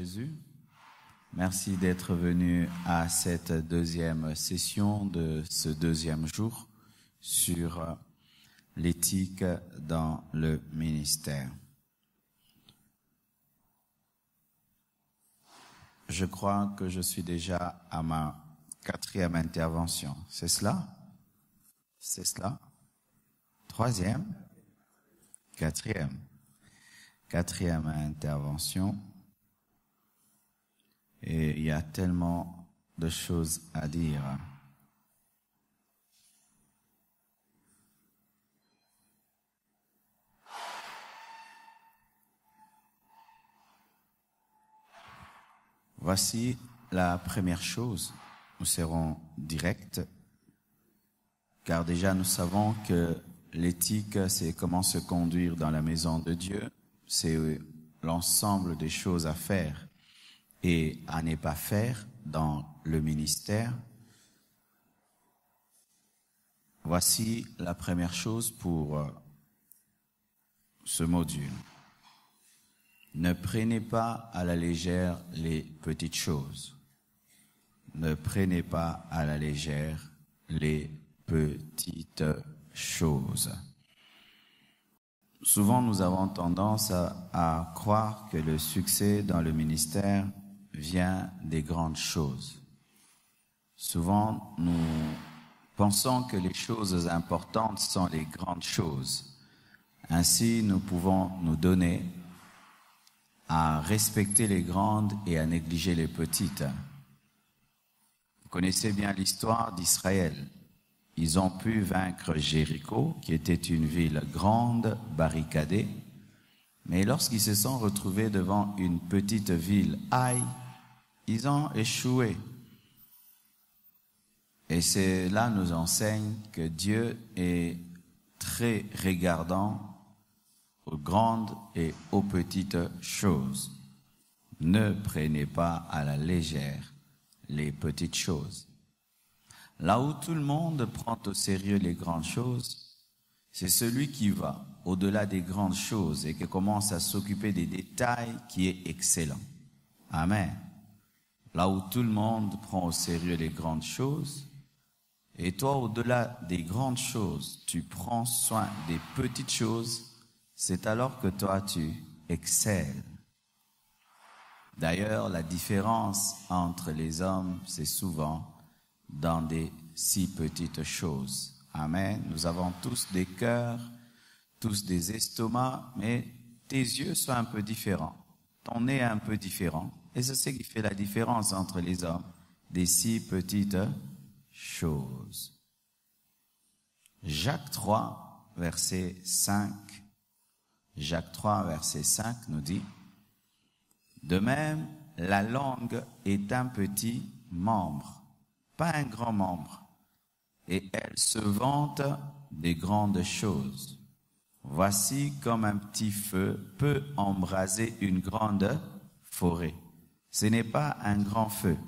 Jésus. Merci d'être venu à cette deuxième session de ce deuxième jour sur l'éthique dans le ministère. Je crois que je suis déjà à ma 4e intervention. C'est cela? C'est cela? 3e? 4e. 4e intervention. Et il y a tellement de choses à dire. Voici la première chose. Nous serons directs, car déjà nous savons que l'éthique, c'est comment se conduire dans la maison de Dieu. C'est l'ensemble des choses à faire et à ne pas faire dans le ministère. Voici la première chose pour ce module. Ne prenez pas à la légère les petites choses. Ne prenez pas à la légère les petites choses. Souvent, nous avons tendance à croire que le succès dans le ministère vient des grandes choses. Souvent, nous pensons que les choses importantes sont les grandes choses. Ainsi, nous pouvons nous donner à respecter les grandes et à négliger les petites. Vous connaissez bien l'histoire d'Israël. Ils ont pu vaincre Jéricho, qui était une ville grande, barricadée. Mais lorsqu'ils se sont retrouvés devant une petite ville, Haï, ils ont échoué. Et cela nous enseigne que Dieu est très regardant aux grandes et aux petites choses. Ne prenez pas à la légère les petites choses. Là où tout le monde prend au sérieux les grandes choses, c'est celui qui va au-delà des grandes choses et qui commence à s'occuper des détails qui est excellent. Amen. Là où tout le monde prend au sérieux les grandes choses, et toi, au-delà des grandes choses, tu prends soin des petites choses, c'est alors que toi, tu excelles. D'ailleurs, la différence entre les hommes, c'est souvent dans des si petites choses. Amen. Nous avons tous des cœurs, tous des estomacs, mais tes yeux sont un peu différents. Ton nez est un peu différent. Et c'est ce qui fait la différence entre les hommes, des si petites choses. Jacques 3, verset 5. Jacques 3, verset 5 nous dit: de même, la langue est un petit membre, pas un grand membre, et elle se vante des grandes choses. Voici comme un petit feu peut embraser une grande forêt. Ce n'est pas un grand feu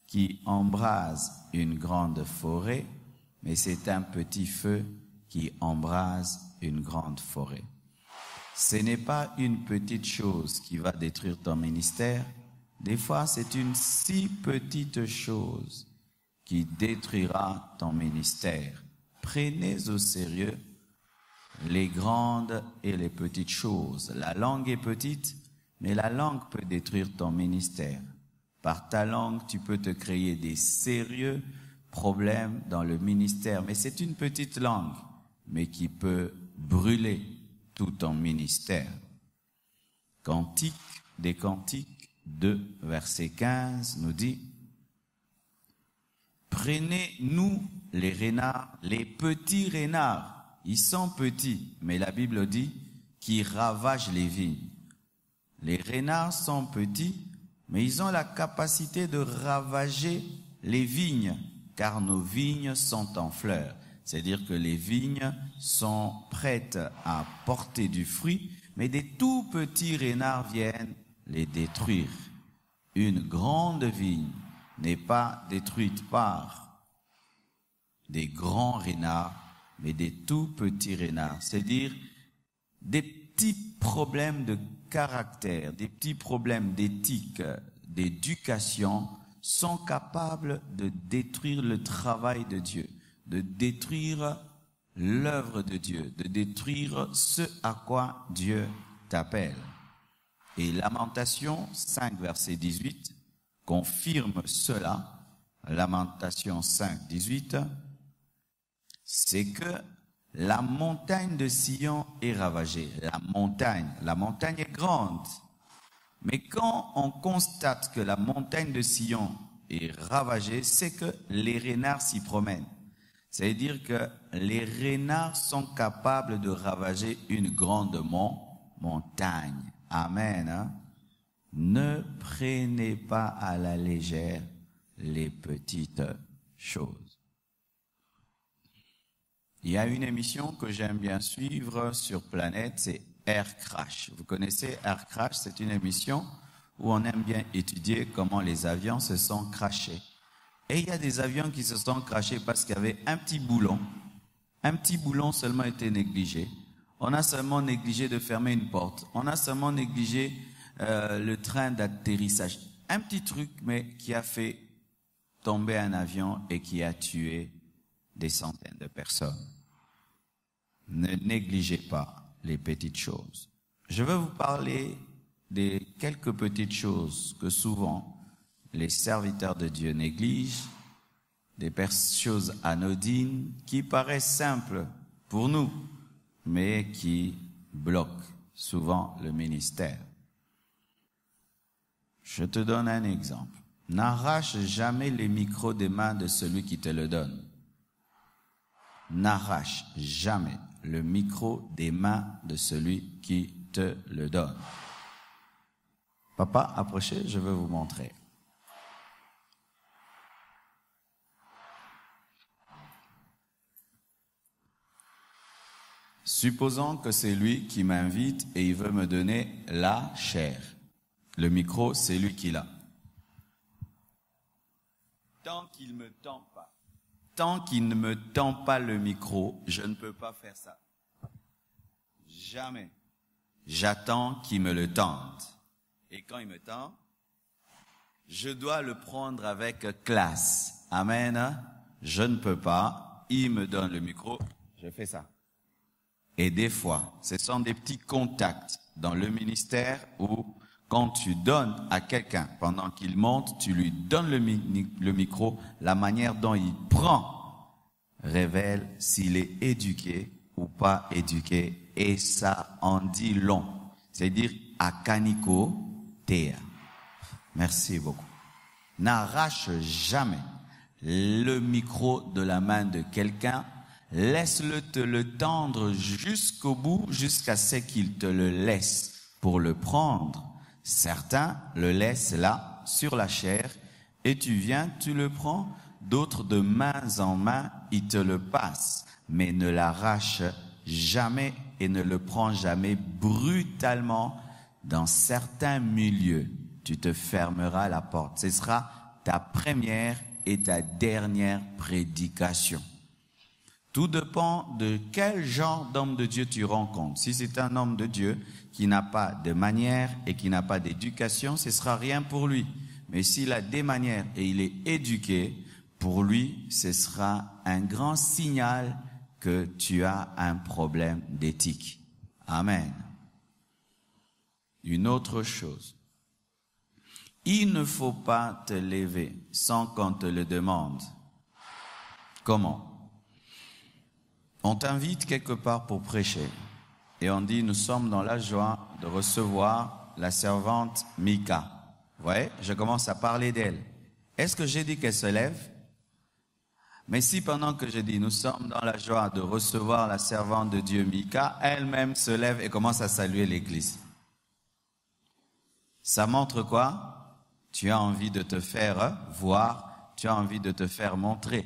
qui embrase une grande forêt, mais c'est un petit feu qui embrase une grande forêt. Ce n'est pas une petite chose qui va détruire ton ministère. Des fois, c'est une si petite chose qui détruira ton ministère. Prenez au sérieux les grandes et les petites choses. La langue est petite, mais la langue peut détruire ton ministère. Par ta langue, tu peux te créer des sérieux problèmes dans le ministère. Mais c'est une petite langue, mais qui peut brûler tout ton ministère. Cantique des Cantiques 2, verset 15 nous dit: prenez-nous les renards, les petits renards. Ils sont petits, mais la Bible dit qu'ils ravagent les vignes. Les renards sont petits, mais ils ont la capacité de ravager les vignes, car nos vignes sont en fleurs. C'est-à-dire que les vignes sont prêtes à porter du fruit, mais des tout petits renards viennent les détruire. Une grande vigne n'est pas détruite par des grands renards, mais des tout petits renards. C'est-à-dire des petits problèmes de caractère, des petits problèmes d'éthique, d'éducation sont capables de détruire le travail de Dieu, de détruire l'œuvre de Dieu, de détruire ce à quoi Dieu t'appelle. Et Lamentation 5, verset 18, confirme cela. Lamentation 5, 18, c'est que la montagne de Sion est ravagée. La montagne est grande. Mais quand on constate que la montagne de Sion est ravagée, c'est que les renards s'y promènent. C'est-à-dire que les renards sont capables de ravager une grande montagne. Amen. Hein? Ne prenez pas à la légère les petites choses. Il y a une émission que j'aime bien suivre sur Planète, c'est Air Crash. Vous connaissez Air Crash? C'est une émission où on aime bien étudier comment les avions se sont crashés. Et il y a des avions qui se sont crashés parce qu'il y avait un petit boulon. Un petit boulon seulement était négligé. On a seulement négligé de fermer une porte. On a seulement négligé le train d'atterrissage. Un petit truc, mais qui a fait tomber un avion et qui a tué des centaines de personnes. Ne négligez pas les petites choses. Je vais vous parler de quelques petites choses que souvent les serviteurs de Dieu négligent, des choses anodines qui paraissent simples pour nous, mais qui bloquent souvent le ministère. Je te donne un exemple. N'arrache jamais les micros des mains de celui qui te le donne. N'arrache jamais le micro des mains de celui qui te le donne. Papa, approchez, je veux vous montrer. Supposons que c'est lui qui m'invite et il veut me donner la chair. Le micro, c'est lui qui l'a. Tant qu'il ne me tend pas le micro, je ne peux pas faire ça. Jamais. J'attends qu'il me le tende. Et quand il me tend, je dois le prendre avec classe. Amen. Je ne peux pas. Il me donne le micro, je fais ça. Et des fois, ce sont des petits contacts dans le ministère où quand tu donnes à quelqu'un, pendant qu'il monte, tu lui donnes le micro, la manière dont il prend révèle s'il est éduqué ou pas éduqué. Et ça en dit long. C'est-à-dire, akaniko tea. Merci beaucoup. N'arrache jamais le micro de la main de quelqu'un. Laisse-le te le tendre jusqu'au bout, jusqu'à ce qu'il te le laisse pour le prendre. Certains le laissent là, sur la chair, et tu viens, tu le prends. D'autres, de main en main, ils te le passent. Mais ne l'arrache jamais et ne le prends jamais brutalement. Dans certains milieux, tu te fermeras la porte. Ce sera ta première et ta dernière prédication. Tout dépend de quel genre d'homme de Dieu tu rencontres. Si c'est un homme de Dieu qui n'a pas de manière et qui n'a pas d'éducation, ce sera rien pour lui. Mais s'il a des manières et il est éduqué, pour lui, ce sera un grand signal que tu as un problème d'éthique. Amen. Une autre chose. Il ne faut pas te lever sans qu'on te le demande. Comment? On t'invite quelque part pour prêcher et on dit nous sommes dans la joie de recevoir la servante Mika. Vous voyez, je commence à parler d'elle. Est-ce que j'ai dit qu'elle se lève? Mais si pendant que je dis nous sommes dans la joie de recevoir la servante de Dieu Mika, elle-même se lève et commence à saluer l'église. Ça montre quoi? Tu as envie de te faire voir, tu as envie de te faire montrer.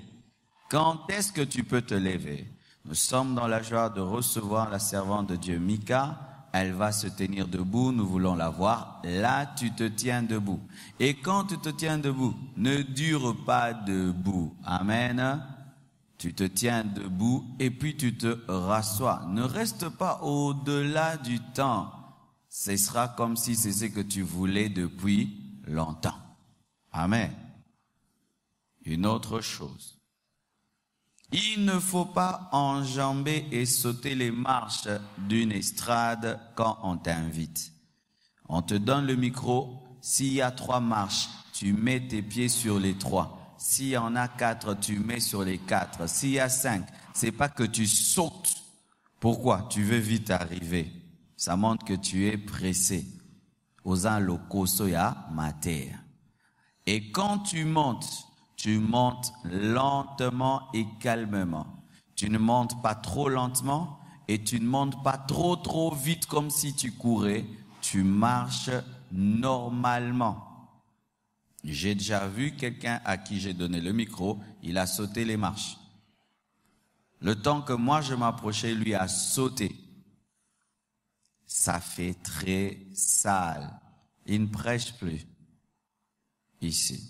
Quand est-ce que tu peux te lever? Nous sommes dans la joie de recevoir la servante de Dieu Mika. Elle va se tenir debout, nous voulons la voir. Là, tu te tiens debout. Et quand tu te tiens debout, ne dure pas debout. Amen. Tu te tiens debout et puis tu te rassois. Ne reste pas au-delà du temps. ce sera comme si c'est ce que tu voulais depuis longtemps. Amen. Une autre chose. Il ne faut pas enjamber et sauter les marches d'une estrade quand on t'invite. On te donne le micro. S'il y a 3 marches, tu mets tes pieds sur les 3. S'il y en a 4, tu mets sur les 4. S'il y a 5, c'est pas que tu sautes. Pourquoi? Tu veux vite arriver. Ça montre que tu es pressé. Osan lokoso ya mater. Et quand tu montes lentement et calmement. Tu ne montes pas trop lentement et tu ne montes pas trop vite comme si tu courais. Tu marches normalement. J'ai déjà vu quelqu'un à qui j'ai donné le micro, il a sauté les marches. Le temps que moi je m'approchais, lui a sauté. Ça fait très sale. Il ne prêche plus ici.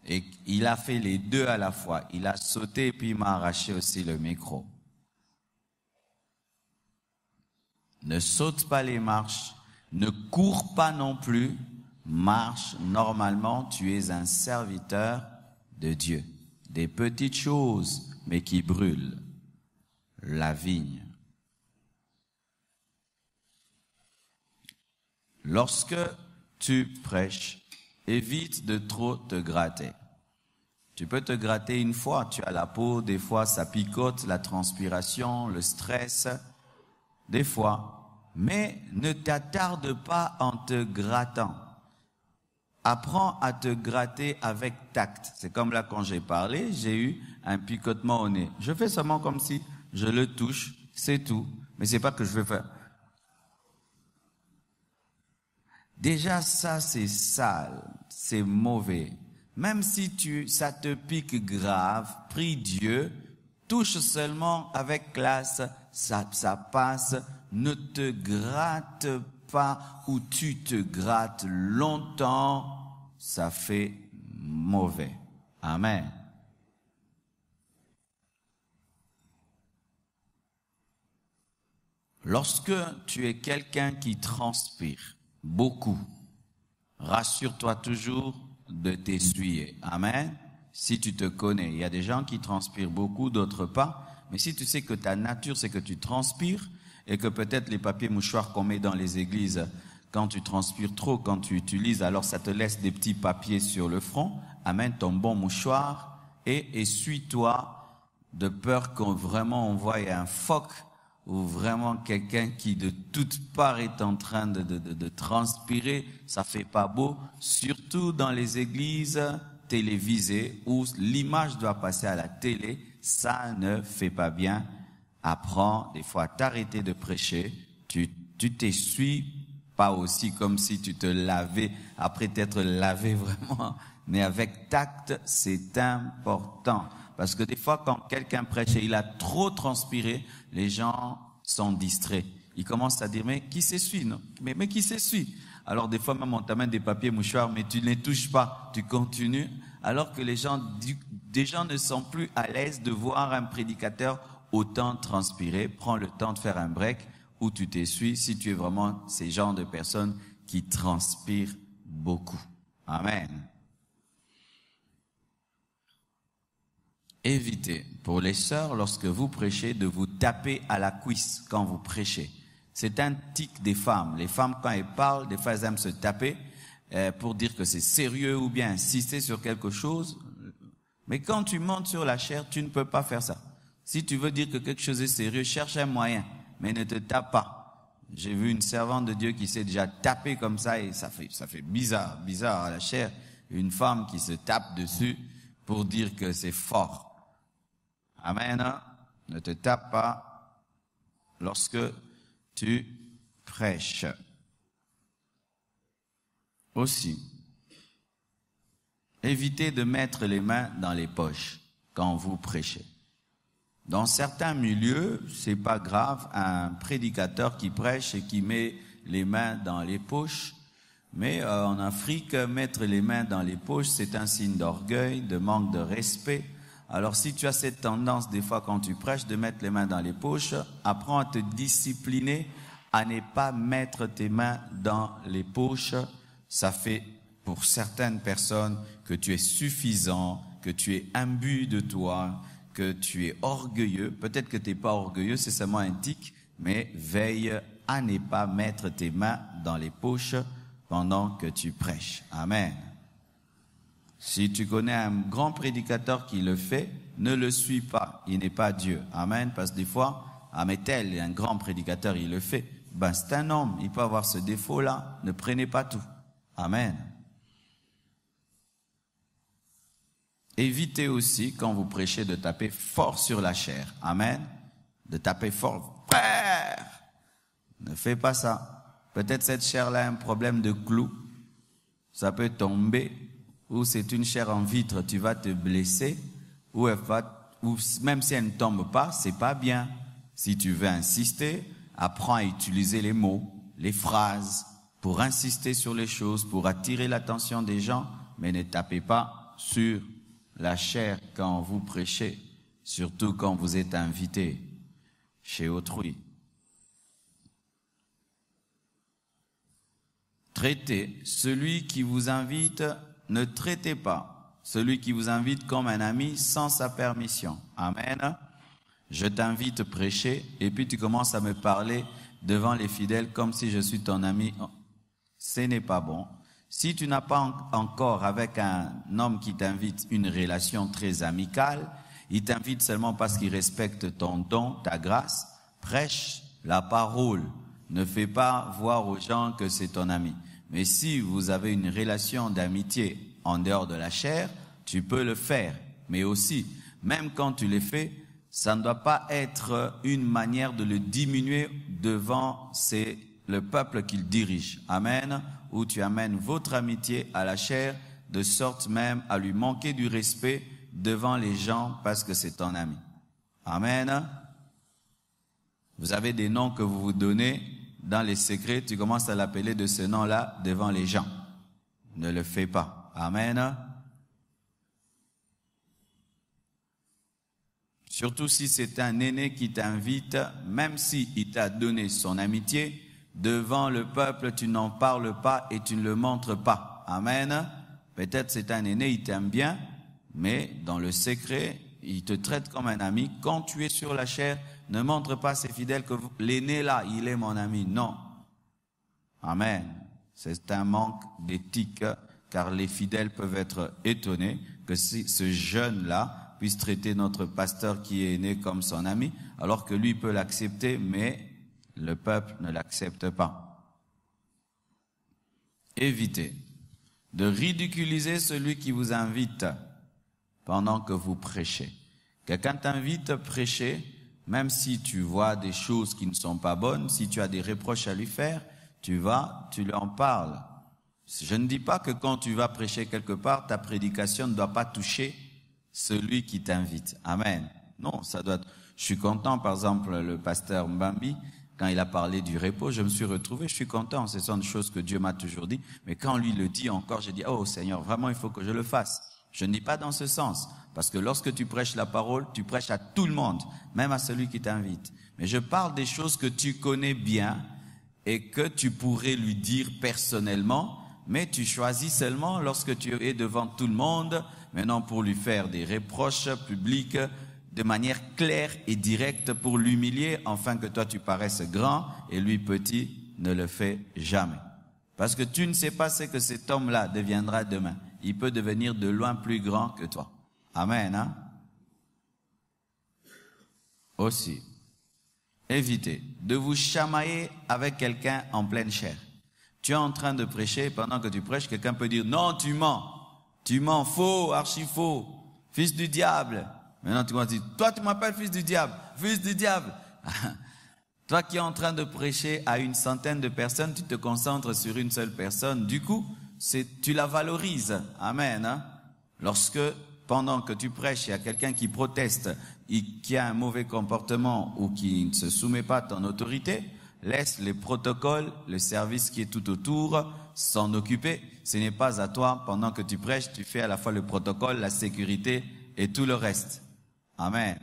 Et il a fait les deux à la fois. Il a sauté et puis il m'a arraché aussi le micro. Ne saute pas les marches, ne cours pas non plus, marche normalement, tu es un serviteur de Dieu. Des petites choses, mais qui brûlent. La vigne. Lorsque tu prêches, évite de trop te gratter. Tu peux te gratter une fois, tu as la peau, des fois ça picote, la transpiration, le stress, des fois. Mais ne t'attarde pas en te grattant. Apprends à te gratter avec tact. C'est comme là quand j'ai parlé, j'ai eu un picotement au nez. Je fais seulement comme si je le touche, c'est tout. Mais c'est pas que je vais faire. Déjà ça c'est sale, c'est mauvais. Même si ça te pique grave, prie Dieu, touche seulement avec classe, ça passe. Ne te gratte pas ou tu te grattes longtemps, ça fait mauvais. Amen. Lorsque tu es quelqu'un qui transpire beaucoup, rassure-toi toujours de t'essuyer. Amen. Si tu te connais, il y a des gens qui transpirent beaucoup, d'autres pas. Mais si tu sais que ta nature, c'est que tu transpires et que peut-être les papiers mouchoirs qu'on met dans les églises, quand tu transpires trop, quand tu utilises, alors ça te laisse des petits papiers sur le front. Amène ton bon mouchoir et essuie-toi de peur qu'on vraiment on voie un phoque ou vraiment quelqu'un qui de toutes parts est en train de transpirer. Ça fait pas beau, surtout dans les églises télévisées où l'image doit passer à la télé. Ça ne fait pas bien. Apprends des fois à t'arrêter de prêcher. Tu t'essuies pas aussi comme si tu te lavais après t'être lavé vraiment, mais avec tact, c'est important. Parce que des fois, quand quelqu'un prêche et il a trop transpiré, les gens sont distraits. Ils commencent à dire, mais qui s'essuie, non? Mais qui s'essuie? Alors des fois, même on t'amène des papiers mouchoirs, mais tu ne les touches pas, tu continues. Alors que les gens ne sont plus à l'aise de voir un prédicateur autant transpirer. Prends le temps de faire un break où tu t'essuies si tu es vraiment ces genres de personnes qui transpirent beaucoup. Amen. Évitez, pour les sœurs, lorsque vous prêchez, de vous taper à la cuisse quand vous prêchez. C'est un tic des femmes. Les femmes, quand elles parlent, des fois, elles aiment se taper pour dire que c'est sérieux ou bien insister sur quelque chose. Mais quand tu montes sur la chair, tu ne peux pas faire ça. Si tu veux dire que quelque chose est sérieux, cherche un moyen, mais ne te tape pas. J'ai vu une servante de Dieu qui s'est déjà tapée comme ça et ça fait bizarre à la chair. Une femme qui se tape dessus pour dire que c'est fort. Amen. Ne te tape pas lorsque tu prêches. Aussi, évitez de mettre les mains dans les poches quand vous prêchez. Dans certains milieux, c'est pas grave, un prédicateur qui prêche et qui met les mains dans les poches. Mais en Afrique, mettre les mains dans les poches, c'est un signe d'orgueil, de manque de respect. Alors si tu as cette tendance des fois quand tu prêches de mettre les mains dans les poches, apprends à te discipliner à ne pas mettre tes mains dans les poches. Ça fait pour certaines personnes que tu es suffisant, que tu es imbu de toi, que tu es orgueilleux. Peut-être que tu n'es pas orgueilleux, c'est seulement un tic, mais veille à ne pas mettre tes mains dans les poches pendant que tu prêches. Amen. Si tu connais un grand prédicateur qui le fait, ne le suis pas. Il n'est pas Dieu. Amen. Parce que des fois, mais tel est un grand prédicateur, il le fait. Ben, c'est un homme. Il peut avoir ce défaut-là. Ne prenez pas tout. Amen. Évitez aussi, quand vous prêchez, de taper fort sur la chair. Amen. De taper fort. Père! Ne fais pas ça. Peut-être cette chair-là a un problème de clou. Ça peut tomber. Ou c'est une chair en vitre, tu vas te blesser. Ou même si elle ne tombe pas, c'est pas bien. Si tu veux insister, apprends à utiliser les mots, les phrases, pour insister sur les choses, pour attirer l'attention des gens, mais ne tapez pas sur la chair quand vous prêchez, surtout quand vous êtes invité chez autrui. Traitez celui qui vous invite, ne traitez pas celui qui vous invite comme un ami sans sa permission. Amen. Je t'invite à prêcher et puis tu commences à me parler devant les fidèles comme si je suis ton ami. Ce n'est pas bon. Si tu n'as pas encore avec un homme qui t'invite une relation très amicale, il t'invite seulement parce qu'il respecte ton don, ta grâce, prêche la parole. Ne fais pas voir aux gens que c'est ton ami. Mais si vous avez une relation d'amitié en dehors de la chair, tu peux le faire. Mais aussi, même quand tu le fais, ça ne doit pas être une manière de le diminuer devant le peuple qu'il dirige. Amen. Où tu amènes votre amitié à la chair, de sorte même à lui manquer du respect devant les gens parce que c'est ton ami. Amen. Vous avez des noms que vous vous donnez dans les secrets, tu commences à l'appeler de ce nom-là devant les gens. Ne le fais pas. Amen. Surtout si c'est un aîné qui t'invite, même s'il t'a donné son amitié, devant le peuple, tu n'en parles pas et tu ne le montres pas. Amen. Peut-être c'est un aîné, il t'aime bien, mais dans le secret, il te traite comme un ami. Quand tu es sur la chair, ne montre pas à ses fidèles que l'aîné là, il est mon ami. Non. Amen. C'est un manque d'éthique, car les fidèles peuvent être étonnés que ce jeune-là puisse traiter notre pasteur qui est né comme son ami, alors que lui peut l'accepter, mais le peuple ne l'accepte pas. Évitez de ridiculiser celui qui vous invite pendant que vous prêchez. Quelqu'un t'invite à prêcher, même si tu vois des choses qui ne sont pas bonnes, si tu as des reproches à lui faire, tu lui en parles. Je ne dis pas que quand tu vas prêcher quelque part, ta prédication ne doit pas toucher celui qui t'invite. Amen. Non, ça doit. Je suis content, par exemple, le pasteur Mbambi, quand il a parlé du repos, je me suis retrouvé, je suis content, ce sont des choses que Dieu m'a toujours dit, mais quand lui le dit encore, j'ai dit, oh Seigneur, vraiment il faut que je le fasse. Je ne dis pas dans ce sens, parce que lorsque tu prêches la parole, tu prêches à tout le monde, même à celui qui t'invite. Mais je parle des choses que tu connais bien et que tu pourrais lui dire personnellement, mais tu choisis seulement lorsque tu es devant tout le monde, maintenant pour lui faire des reproches publics, de manière claire et directe pour l'humilier, afin que toi tu paraisses grand et lui petit, ne le fais jamais. Parce que tu ne sais pas ce que cet homme-là deviendra demain. Il peut devenir de loin plus grand que toi. Amen, hein? Aussi, évitez de vous chamailler avec quelqu'un en pleine chair. Tu es en train de prêcher, pendant que tu prêches, quelqu'un peut dire, non, tu mens, faux, archi faux, fils du diable. Maintenant, tu vas dire, toi, tu m'appelles fils du diable. Toi qui es en train de prêcher à une centaine de personnes, tu te concentres sur une seule personne. Du coup, tu la valorises. Amen. Hein? Lorsque, pendant que tu prêches, il y a quelqu'un qui proteste, qui a un mauvais comportement ou qui ne se soumet pas à ton autorité, laisse les protocoles, le service qui est tout autour, s'en occuper. Ce n'est pas à toi, pendant que tu prêches, tu fais à la fois le protocole, la sécurité et tout le reste. Amen.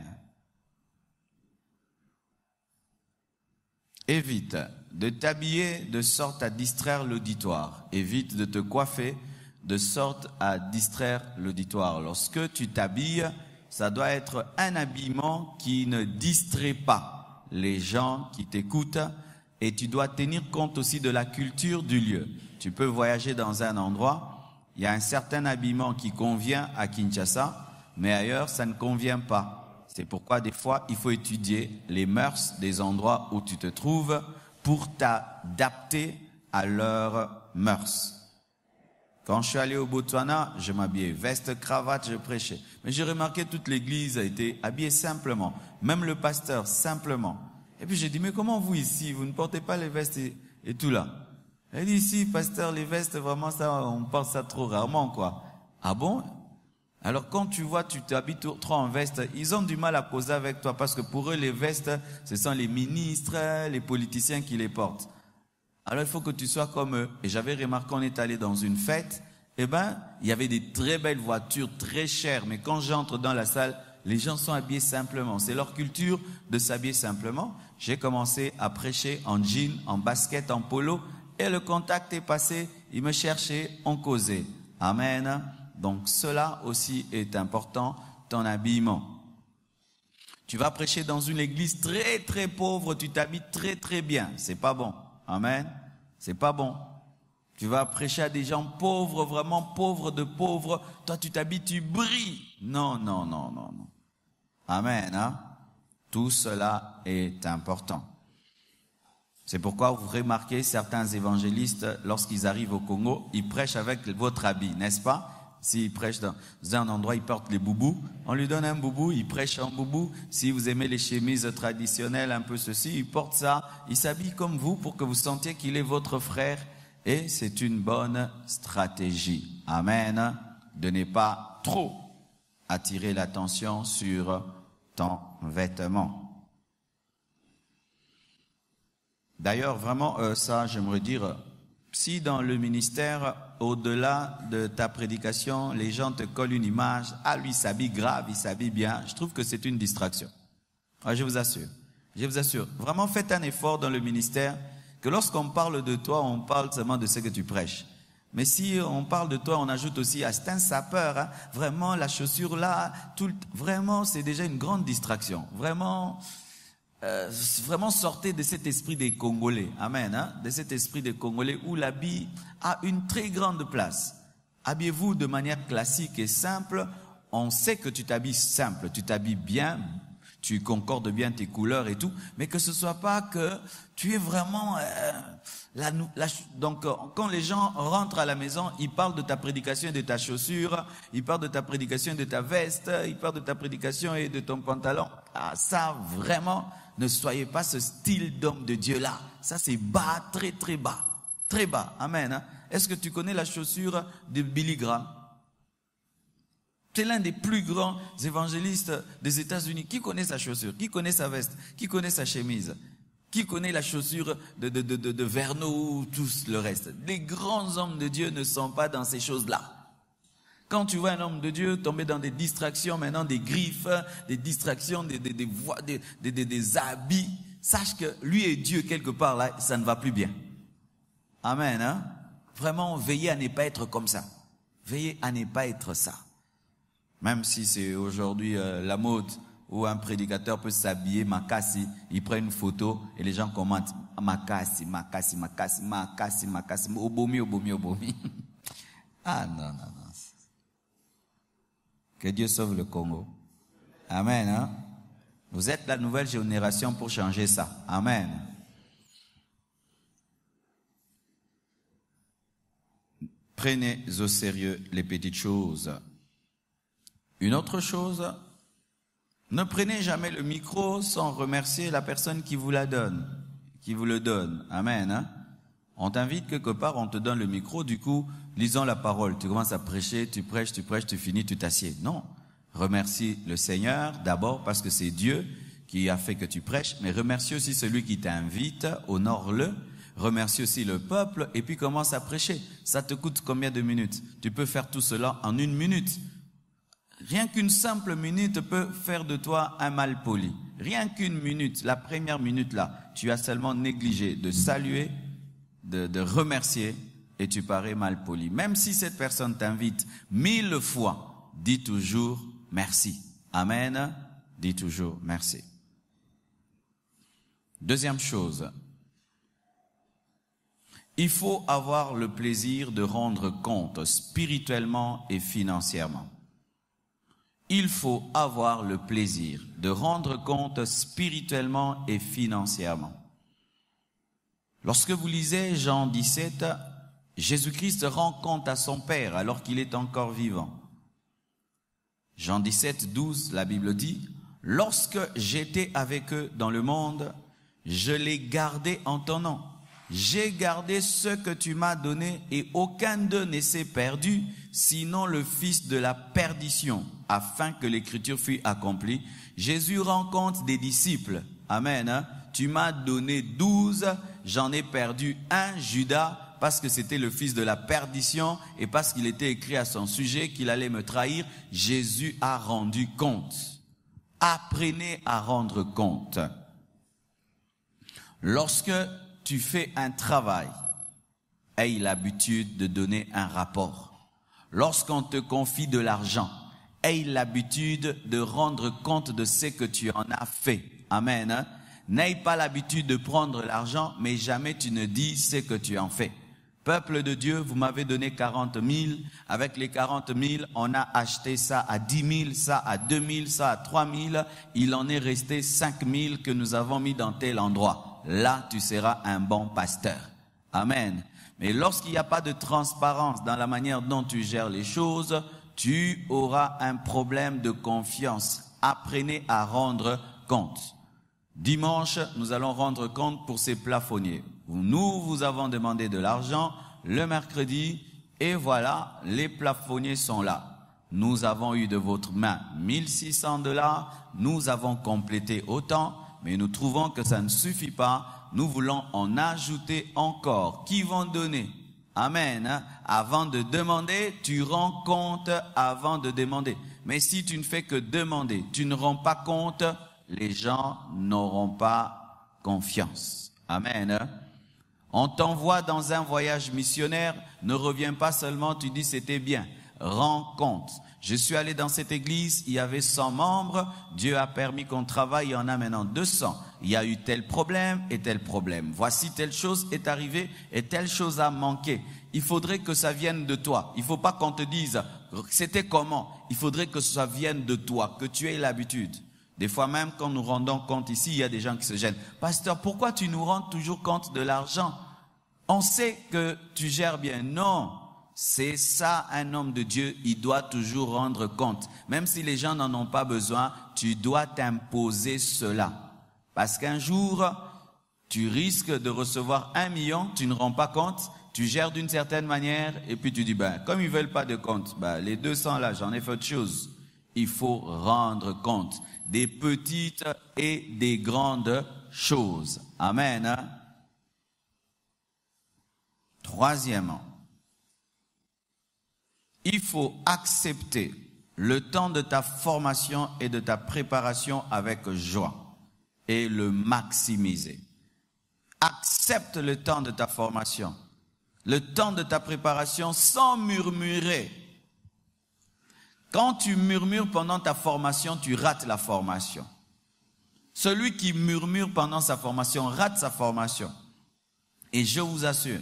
Évite de t'habiller de sorte à distraire l'auditoire. Évite de te coiffer de sorte à distraire l'auditoire. Lorsque tu t'habilles, ça doit être un habillement qui ne distrait pas les gens qui t'écoutent, et tu dois tenir compte aussi de la culture du lieu. Tu peux voyager dans un endroit, il y a un certain habillement qui convient à Kinshasa, mais ailleurs ça ne convient pas. C'est pourquoi des fois il faut étudier les mœurs des endroits où tu te trouves pour t'adapter à leurs mœurs. Quand je suis allé au Botswana, je m'habillais veste, cravate, je prêchais. Mais j'ai remarqué toute l'église a été habillée simplement. Même le pasteur, simplement. Et puis j'ai dit, mais comment vous ici, vous ne portez pas les vestes et tout là? Elle dit, ici, pasteur, les vestes, vraiment ça, on porte ça trop rarement, quoi. Ah bon? Alors quand tu vois, tu t'habilles trop en veste, ils ont du mal à causer avec toi parce que pour eux, les vestes, ce sont les ministres, les politiciens qui les portent. Alors il faut que tu sois comme eux. Et j'avais remarqué, on est allé dans une fête, il y avait des très belles voitures, très chères, mais quand j'entre dans la salle, les gens sont habillés simplement. C'est leur culture de s'habiller simplement. J'ai commencé à prêcher en jean, en basket, en polo, et le contact est passé, ils me cherchaient, on causait. Amen. Donc cela aussi est important, ton habillement. Tu vas prêcher dans une église très très pauvre, tu t'habilles très très bien, c'est pas bon. Amen. C'est pas bon. Tu vas prêcher à des gens pauvres, vraiment pauvres de pauvres. Toi, tu t'habilles, tu brilles. Non, non, non, non, non. Amen. Hein? Tout cela est important. C'est pourquoi vous remarquez certains évangélistes, lorsqu'ils arrivent au Congo, ils prêchent avec votre habit, n'est-ce pas? S'il prêche dans un endroit, il porte les boubous. On lui donne un boubou, il prêche en boubou. Si vous aimez les chemises traditionnelles, un peu ceci, il porte ça. Il s'habille comme vous pour que vous sentiez qu'il est votre frère. Et c'est une bonne stratégie. Amen. De ne pas trop attirer l'attention sur ton vêtement. D'ailleurs, vraiment, ça, j'aimerais dire, si dans le ministère, au-delà de ta prédication, les gens te collent une image, ah lui il s'habille grave, il s'habille bien, je trouve que c'est une distraction. Ah, je vous assure, vraiment faites un effort dans le ministère, que lorsqu'on parle de toi, on parle seulement de ce que tu prêches. Mais si on parle de toi, on ajoute aussi, ah c'est un sapeur, hein, vraiment la chaussure là, vraiment c'est déjà une grande distraction, vraiment sortez de cet esprit des Congolais, amen, hein, de cet esprit des Congolais où l'habit a une très grande place. Habillez-vous de manière classique et simple. On sait que tu t'habilles simple, tu t'habilles bien, tu concordes bien tes couleurs et tout, mais que ce soit pas que tu es vraiment donc quand les gens rentrent à la maison, ils parlent de ta prédication et de ta chaussure, ils parlent de ta prédication et de ta veste, ils parlent de ta prédication et de ton pantalon. Ah ça vraiment, ne soyez pas ce style d'homme de Dieu là. Ça c'est bas, très très bas. Très bas, amen. Hein? Est-ce que tu connais la chaussure de Billy Graham? C'est l'un des plus grands évangélistes des États-Unis. Qui connaît sa chaussure? Qui connaît sa veste? Qui connaît sa chemise? Qui connaît la chaussure de Verneau ou tout le reste? Les grands hommes de Dieu ne sont pas dans ces choses-là. Quand tu vois un homme de Dieu tomber dans des distractions, maintenant des griffes, des distractions, des voix, des habits, sache que lui et Dieu quelque part là, ça ne va plus bien. Amen. Hein? Vraiment, veillez à ne pas être comme ça. Veillez à ne pas être ça. Même si c'est aujourd'hui la mode où un prédicateur peut s'habiller makasi, il prend une photo et les gens commentent makasi, makasi, makasi, makasi, makasi, obomi, obomi, obomi. Ah non, non, non. Que Dieu sauve le Congo. Amen. Hein? Vous êtes la nouvelle génération pour changer ça. Amen. Prenez au sérieux les petites choses. Une autre chose, ne prenez jamais le micro sans remercier la personne qui vous la donne, qui vous le donne. Amen. Hein? On t'invite quelque part, on te donne le micro, du coup, lisons la parole. Tu commences à prêcher, tu prêches, tu finis, tu t'assieds. Non. Remercie le Seigneur d'abord parce que c'est Dieu qui a fait que tu prêches, mais remercie aussi celui qui t'invite, honore-le. Remercie aussi le peuple et puis commence à prêcher. Ça te coûte combien de minutes? Tu peux faire tout cela en 1 minute. Rien qu'une simple minute peut faire de toi un mal poli. rien qu'une minute, la première minute là, tu as seulement négligé de saluer, de remercier, et tu parais mal poli. Même si cette personne t'invite 1000 fois, dis toujours merci. Amen. Dis toujours merci. Deuxième chose, il faut avoir le plaisir de rendre compte spirituellement et financièrement. Il faut avoir le plaisir de rendre compte spirituellement et financièrement. Lorsque vous lisez Jean 17, Jésus-Christ rend compte à son Père alors qu'il est encore vivant. Jean 17, 12, la Bible dit, « Lorsque j'étais avec eux dans le monde, je les gardais en ton nom. J'ai gardé ce que tu m'as donné et aucun d'eux ne s'est perdu, sinon le fils de la perdition, afin que l'écriture fût accomplie. » Jésus rend compte des disciples. Amen. Tu m'as donné 12, j'en ai perdu un, Judas, parce que c'était le fils de la perdition et parce qu'il était écrit à son sujet qu'il allait me trahir. Jésus a rendu compte. Apprenez à rendre compte. Lorsque tu fais un travail, aie l'habitude de donner un rapport. Lorsqu'on te confie de l'argent, aie l'habitude de rendre compte de ce que tu en as fait. Amen. N'aie pas l'habitude de prendre l'argent, mais jamais tu ne dis ce que tu en fais. Peuple de Dieu, vous m'avez donné 40 000. Avec les 40 000, on a acheté ça à 10 000, ça à 2 000, ça à 3 000. Il en est resté 5 000 que nous avons mis dans tel endroit. Là, tu seras un bon pasteur. Amen. Mais lorsqu'il n'y a pas de transparence dans la manière dont tu gères les choses, tu auras un problème de confiance. Apprenez à rendre compte. Dimanche, nous allons rendre compte pour ces plafonniers. Nous vous avons demandé de l'argent le mercredi et voilà, les plafonniers sont là. Nous avons eu de votre main 1600 $. Nous avons complété autant, mais nous trouvons que ça ne suffit pas. Nous voulons en ajouter encore. Qui vont donner? Amen. Avant de demander, tu rends compte avant de demander. Mais si tu ne fais que demander, tu ne rends pas compte, les gens n'auront pas confiance. Amen. On t'envoie dans un voyage missionnaire, ne reviens pas seulement, tu dis c'était bien. Rends compte. Je suis allé dans cette église, il y avait 100 membres, Dieu a permis qu'on travaille, il y en a maintenant 200. Il y a eu tel problème et tel problème. Voici telle chose est arrivée et telle chose a manqué. Il faudrait que ça vienne de toi. Il ne faut pas qu'on te dise, c'était comment? Il faudrait que ça vienne de toi, que tu aies l'habitude. Des fois même, quand nous rendons compte ici, il y a des gens qui se gênent. Pasteur, pourquoi tu nous rends toujours compte de l'argent? On sait que tu gères bien. Non, c'est ça un homme de Dieu, il doit toujours rendre compte. Même si les gens n'en ont pas besoin, tu dois t'imposer cela. Parce qu'un jour, tu risques de recevoir 1 million, tu ne rends pas compte, tu gères d'une certaine manière et puis tu dis, comme ils ne veulent pas de compte, les 200 là, j'en ai fait autre chose. Il faut rendre compte des petites et des grandes choses. Amen. Troisièmement, il faut accepter le temps de ta formation et de ta préparation avec joie et le maximiser. Accepte le temps de ta formation, le temps de ta préparation sans murmurer. Quand tu murmures pendant ta formation, tu rates la formation. Celui qui murmure pendant sa formation rate sa formation. Et je vous assure,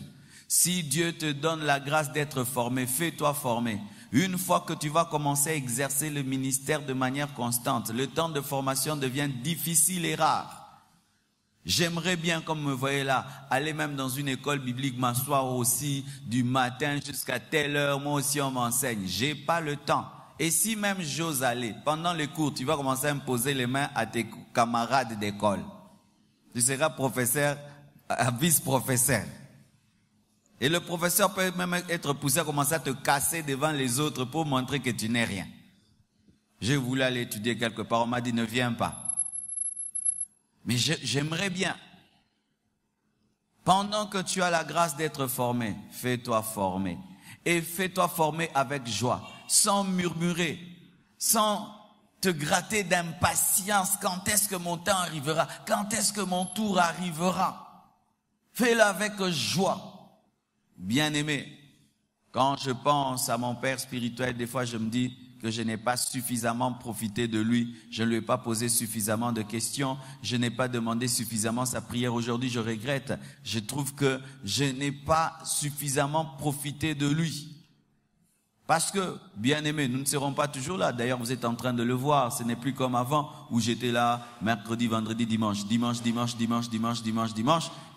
si Dieu te donne la grâce d'être formé, fais-toi former. Une fois que tu vas commencer à exercer le ministère de manière constante, le temps de formation devient difficile et rare. J'aimerais bien, comme me voyez là, aller même dans une école biblique, m'asseoir aussi du matin jusqu'à telle heure. Moi aussi, on m'enseigne. J'ai pas le temps. Et si même j'ose aller, pendant les cours, tu vas commencer à me poser les mains à tes camarades d'école. Tu seras professeur, vice-professeur. Et le professeur peut même être poussé à commencer à te casser devant les autres pour montrer que tu n'es rien. J'ai voulu aller étudier quelque part, on m'a dit ne viens pas. Mais j'aimerais bien. Pendant que tu as la grâce d'être formé, fais-toi former. Et fais-toi former avec joie, sans murmurer, sans te gratter d'impatience. Quand est-ce que mon temps arrivera? Quand est-ce que mon tour arrivera? Fais-le avec joie. Bien-aimé, quand je pense à mon père spirituel, des fois je me dis que je n'ai pas suffisamment profité de lui. Je ne lui ai pas posé suffisamment de questions. Je n'ai pas demandé suffisamment sa prière. Aujourd'hui, je regrette. Je trouve que je n'ai pas suffisamment profité de lui. Parce que, bien aimé, nous ne serons pas toujours là. D'ailleurs, vous êtes en train de le voir. Ce n'est plus comme avant où j'étais là mercredi, vendredi, dimanche. Dimanche.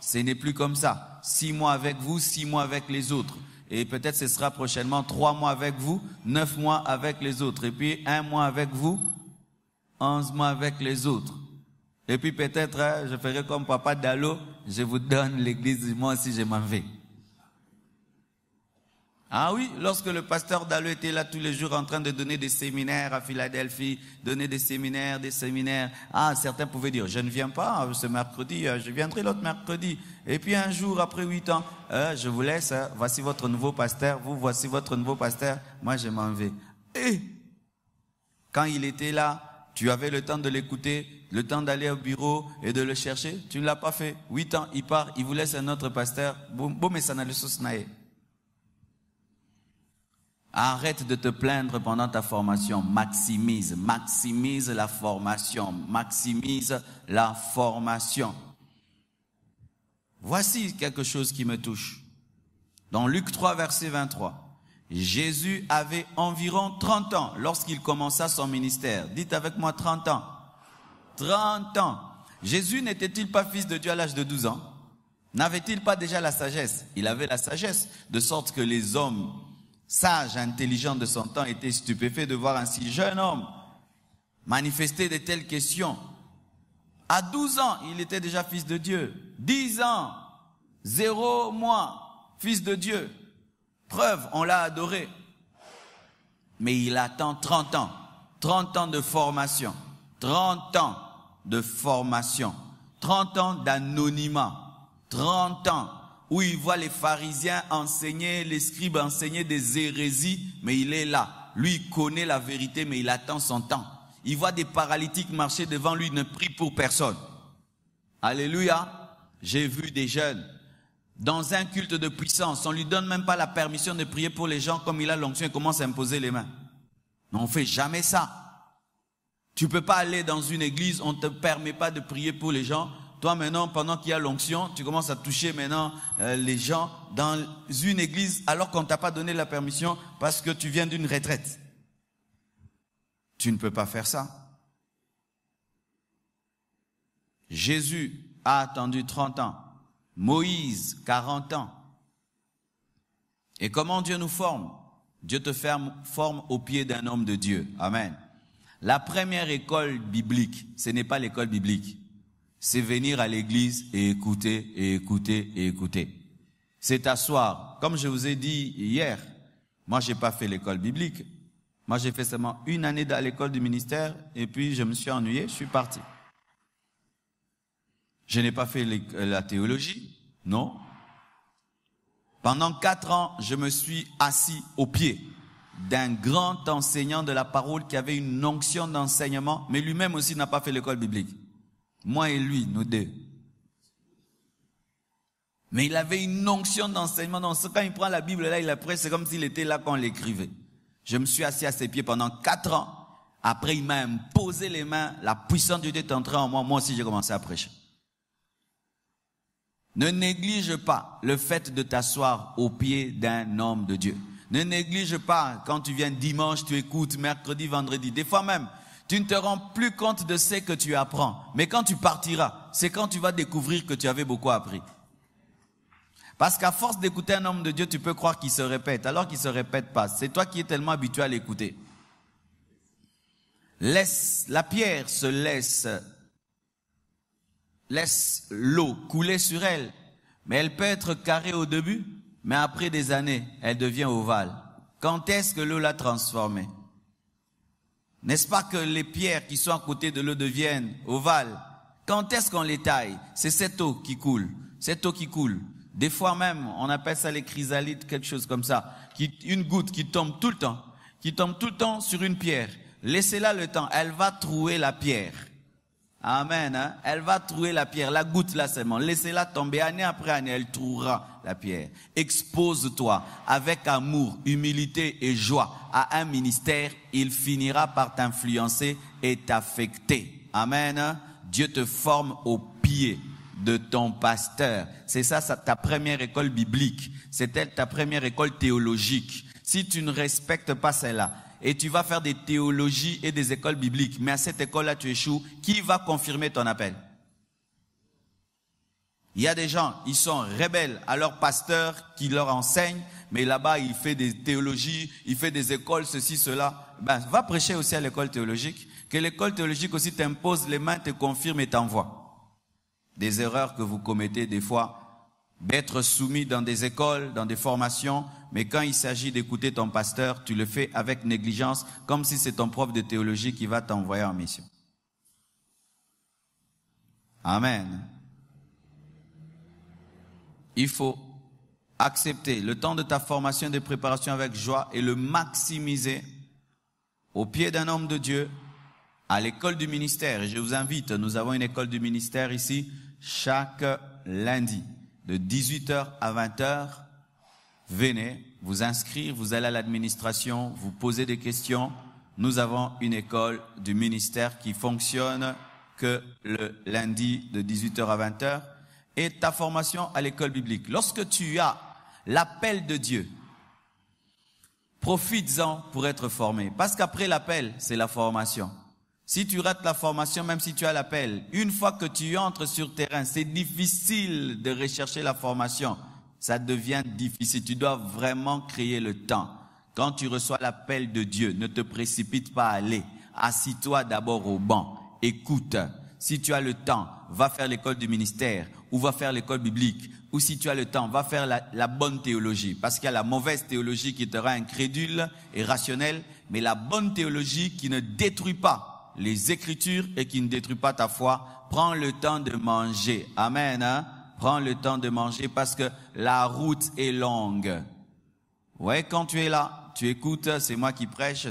Ce n'est plus comme ça. 6 mois avec vous, 6 mois avec les autres. Et peut-être ce sera prochainement 3 mois avec vous, 9 mois avec les autres. Et puis 1 mois avec vous, 11 mois avec les autres. Et puis peut-être, je ferai comme Papa Dalo, je vous donne l'église, moi aussi je m'en vais. Ah oui, lorsque le pasteur Dalo était là tous les jours en train de donner des séminaires à Philadelphie, donner des séminaires. Ah, certains pouvaient dire, je ne viens pas ce mercredi, je viendrai l'autre mercredi. Et puis un jour, après 8 ans, je vous laisse, voici votre nouveau pasteur, vous voici votre nouveau pasteur, moi je m'en vais. Et quand il était là, tu avais le temps de l'écouter, le temps d'aller au bureau et de le chercher, tu ne l'as pas fait. 8 ans, il part, il vous laisse un autre pasteur, boum, mais ça n'a le sauce naïe. Arrête de te plaindre pendant ta formation. Maximise la formation. Maximise la formation. Voici quelque chose qui me touche. Dans Luc 3, verset 23. Jésus avait environ 30 ans lorsqu'il commença son ministère. Dites avec moi 30 ans. 30 ans. Jésus n'était-il pas fils de Dieu à l'âge de 12 ans? N'avait-il pas déjà la sagesse? Il avait la sagesse, de sorte que les hommes sage, intelligent de son temps, était stupéfait de voir un si jeune homme manifester de telles questions. À 12 ans, il était déjà fils de Dieu. 10 ans, 0 mois, fils de Dieu. Preuve, on l'a adoré. Mais il attend 30 ans. 30 ans de formation. 30 ans de formation. 30 ans d'anonymat. 30 ans où il voit les pharisiens enseigner, les scribes enseigner des hérésies, mais il est là. Lui, il connaît la vérité, mais il attend son temps. Il voit des paralytiques marcher devant lui, il ne prie pour personne. Alléluia. J'ai vu des jeunes dans un culte de puissance. On ne lui donne même pas la permission de prier pour les gens comme il a l'onction et commence à imposer les mains. Non, on ne fait jamais ça. Tu ne peux pas aller dans une église, on ne te permet pas de prier pour les gens. Toi maintenant, pendant qu'il y a l'onction, tu commences à toucher maintenant les gens dans une église alors qu'on ne t'a pas donné la permission parce que tu viens d'une retraite. Tu ne peux pas faire ça. Jésus a attendu 30 ans. Moïse, 40 ans. Et comment Dieu nous forme? Dieu te forme au pied d'un homme de Dieu. Amen. La première école biblique, ce n'est pas l'école biblique. C'est venir à l'église et écouter, et écouter, et écouter. C'est t'asseoir. Comme je vous ai dit hier, moi j'ai pas fait l'école biblique. Moi j'ai fait seulement 1 année dans l'école du ministère et puis je me suis ennuyé, je suis parti. Je n'ai pas fait la théologie, non. Pendant 4 ans, je me suis assis au pied d'un grand enseignant de la parole qui avait une onction d'enseignement, mais lui-même aussi n'a pas fait l'école biblique. Moi et lui, nous deux. Mais il avait une onction d'enseignement. Donc, quand il prend la Bible, là, il la prêche, c'est comme s'il était là quand on l'écrivait. Je me suis assis à ses pieds pendant 4 ans. Après, il m'a imposé les mains. La puissance de Dieu est entrée en moi. Moi aussi, j'ai commencé à prêcher. Ne néglige pas le fait de t'asseoir au pied d'un homme de Dieu. Ne néglige pas, quand tu viens dimanche, tu écoutes, mercredi, vendredi. Des fois même, tu ne te rends plus compte de ce que tu apprends. Mais quand tu partiras, c'est quand tu vas découvrir que tu avais beaucoup appris. Parce qu'à force d'écouter un homme de Dieu, tu peux croire qu'il se répète, alors qu'il ne se répète pas. C'est toi qui es tellement habitué à l'écouter. La pierre se laisse l'eau couler sur elle. Mais elle peut être carrée au début, mais après des années, elle devient ovale. Quand est-ce que l'eau l'a transformée? N'est-ce pas que les pierres qui sont à côté de l'eau deviennent ovales? Quand est-ce qu'on les taille? C'est cette eau qui coule. Cette eau qui coule. Des fois même, on appelle ça les chrysalides, quelque chose comme ça. Une goutte qui tombe tout le temps. Qui tombe tout le temps sur une pierre. Laissez-la le temps. Elle va trouver la pierre. Amen. Hein? Elle va trouver la pierre. La goutte là seulement. Laissez-la tomber année après année. Elle trouvera la pierre. Expose-toi avec amour, humilité et joie à un ministère. Il finira par t'influencer et t'affecter. Amen. Hein? Dieu te forme au pied de ton pasteur. C'est ça ta première école biblique. C'est ta première école théologique. Si tu ne respectes pas celle-là, et tu vas faire des théologies et des écoles bibliques, mais à cette école-là tu échoues, qui va confirmer ton appel? Il y a des gens, ils sont rebelles à leur pasteur qui leur enseigne, mais là-bas il fait des théologies, il fait des écoles, ceci, cela. Ben, va prêcher aussi à l'école théologique, que l'école théologique aussi t'impose les mains, te confirme et t'envoie. Des erreurs que vous commettez des fois, d'être soumis dans des écoles, dans des formations, mais quand il s'agit d'écouter ton pasteur, tu le fais avec négligence, comme si c'est ton prof de théologie qui va t'envoyer en mission. Amen. Il faut accepter le temps de ta formation et de préparation avec joie et le maximiser au pied d'un homme de Dieu, à l'école du ministère. Et je vous invite, nous avons une école du ministère ici, chaque lundi, de 18h à 20h. Venez vous inscrire, vous allez à l'administration, vous posez des questions. Nous avons une école du ministère qui fonctionne que le lundi de 18h à 20h. Et ta formation à l'école biblique. Lorsque tu as l'appel de Dieu, profites-en pour être formé. Parce qu'après l'appel, c'est la formation. Si tu rates la formation, même si tu as l'appel, une fois que tu entres sur terrain, c'est difficile de rechercher la formation. Ça devient difficile. Tu dois vraiment créer le temps. Quand tu reçois l'appel de Dieu, ne te précipite pas à aller. Assis-toi d'abord au banc. Écoute. Si tu as le temps, va faire l'école du ministère ou va faire l'école biblique. Ou si tu as le temps, va faire la bonne théologie. Parce qu'il y a la mauvaise théologie qui te rend incrédule et rationnel, mais la bonne théologie qui ne détruit pas les Écritures et qui ne détruit pas ta foi. Prends le temps de manger. Amen. Hein? Prends le temps de manger parce que la route est longue. Ouais, quand tu es là, tu écoutes, c'est moi qui prêche.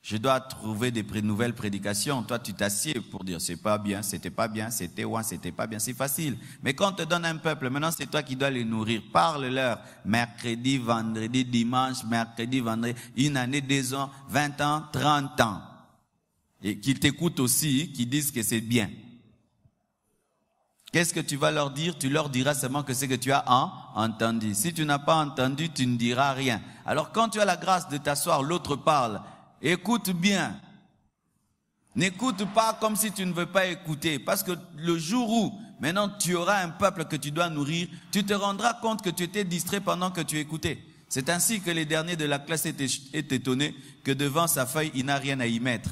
Je dois trouver des nouvelles prédications. Toi, tu t'assieds pour dire c'est pas bien, c'était pas bien, c'était ouais, c'était pas bien. C'est facile. Mais quand on te donne un peuple, maintenant c'est toi qui dois les nourrir. Parle-leur. Mercredi, vendredi, dimanche, mercredi, vendredi, une année, 2 ans, 20 ans, 30 ans. Et qu'ils t'écoutent aussi, qu'ils disent que c'est bien. Qu'est-ce que tu vas leur dire? Tu leur diras seulement que c'est que tu as entendu. Si tu n'as pas entendu, tu ne diras rien. Alors quand tu as la grâce de t'asseoir, l'autre parle. Écoute bien. N'écoute pas comme si tu ne veux pas écouter. Parce que le jour où, maintenant, tu auras un peuple que tu dois nourrir, tu te rendras compte que tu étais distrait pendant que tu écoutais. C'est ainsi que les derniers de la classe étaient étonnés que devant sa feuille, il n'a rien à y mettre.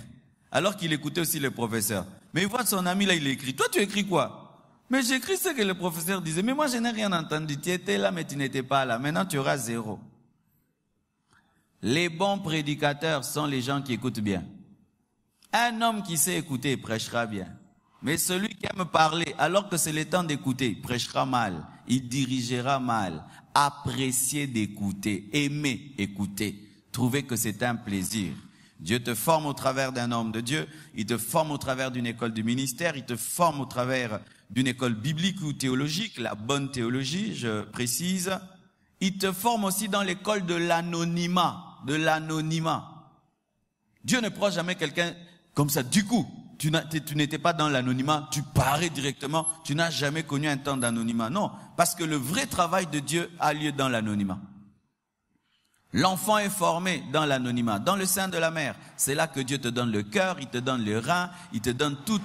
Alors qu'il écoutait aussi le professeur. Mais il voit son ami là, il écrit. Toi, tu écris quoi? Mais j'écris ce que le professeur disait. Mais moi, je n'ai rien entendu. Tu étais là, mais tu n'étais pas là. Maintenant, tu auras 0. Les bons prédicateurs sont les gens qui écoutent bien. Un homme qui sait écouter prêchera bien. Mais celui qui aime parler, alors que c'est le temps d'écouter, prêchera mal. Il dirigera mal. Appréciez d'écouter. Aimez écouter. Trouvez que c'est un plaisir. Dieu te forme au travers d'un homme de Dieu. Il te forme au travers d'une école du ministère. Il te forme au travers d'une école biblique ou théologique. La bonne théologie, je précise. Il te forme aussi dans l'école de l'anonymat. De l'anonymat. Dieu ne prend jamais quelqu'un comme ça. Du coup, tu n'étais pas dans l'anonymat, tu parais directement, tu n'as jamais connu un temps d'anonymat. Non, parce que le vrai travail de Dieu a lieu dans l'anonymat. L'enfant est formé dans l'anonymat, dans le sein de la mère. C'est là que Dieu te donne le cœur, il te donne le rein, il te donne tout.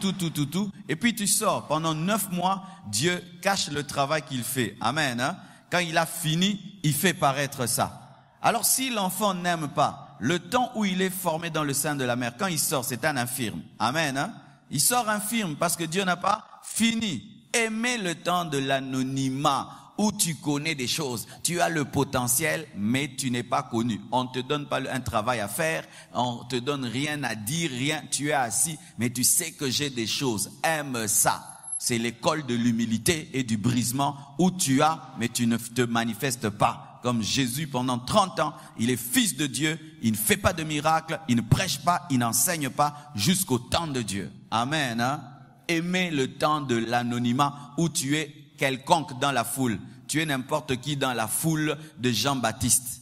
Et puis tu sors. Pendant 9 mois, Dieu cache le travail qu'il fait. Amen. Hein? Quand il a fini, il fait paraître ça. Alors si l'enfant n'aime pas le temps où il est formé dans le sein de la mère, quand il sort, c'est un infirme. Amen. Hein? Il sort infirme parce que Dieu n'a pas fini. Aimez le temps de l'anonymat où tu connais des choses. Tu as le potentiel, mais tu n'es pas connu. On ne te donne pas un travail à faire, on te donne rien à dire, rien. Tu es assis, mais tu sais que j'ai des choses. Aime ça. C'est l'école de l'humilité et du brisement où tu as, mais tu ne te manifestes pas. comme Jésus pendant 30 ans. Il est fils de Dieu, il ne fait pas de miracles, il ne prêche pas, il n'enseigne pas jusqu'au temps de Dieu. Amen. Hein? Aimez le temps de l'anonymat où tu es quelconque dans la foule. Tu es n'importe qui dans la foule de Jean-Baptiste.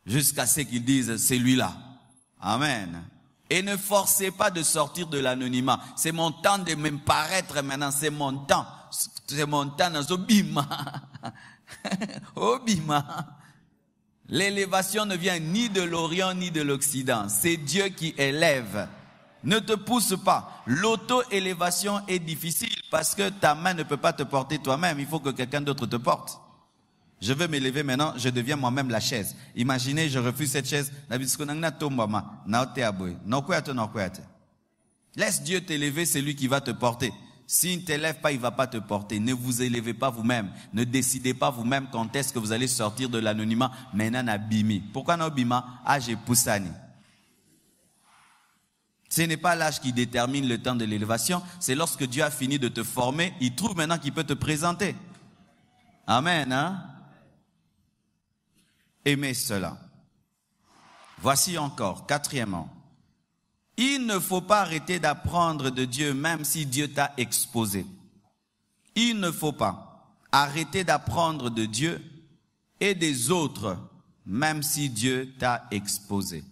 Jusqu'à ce qu'ils disent, c'est lui-là. Amen. Et ne forcez pas de sortir de l'anonymat. C'est mon temps de me paraître maintenant, c'est mon temps. C'est mon temps dans ce bima. Au bima. L'élévation ne vient ni de l'Orient ni de l'Occident. C'est Dieu qui élève. Ne te pousse pas. L'auto-élévation est difficile parce que ta main ne peut pas te porter toi-même. Il faut que quelqu'un d'autre te porte. Je veux m'élever maintenant, je deviens moi-même la chaise. Imaginez, je refuse cette chaise. Laisse Dieu t'élever, c'est lui qui va te porter. S'il ne t'élève pas, il ne va pas te porter. Ne vous élevez pas vous-même. Ne décidez pas vous-même quand est-ce que vous allez sortir de l'anonymat. Maintenant, Nabimi. Pourquoi Nabima? Âge Poussani. Ce n'est pas l'âge qui détermine le temps de l'élévation. C'est lorsque Dieu a fini de te former, il trouve maintenant qu'il peut te présenter. Amen, hein? Aimez cela. Voici encore, quatrièmement. Il ne faut pas arrêter d'apprendre de Dieu même si Dieu t'a exposé. Il ne faut pas arrêter d'apprendre de Dieu et des autres même si Dieu t'a exposé.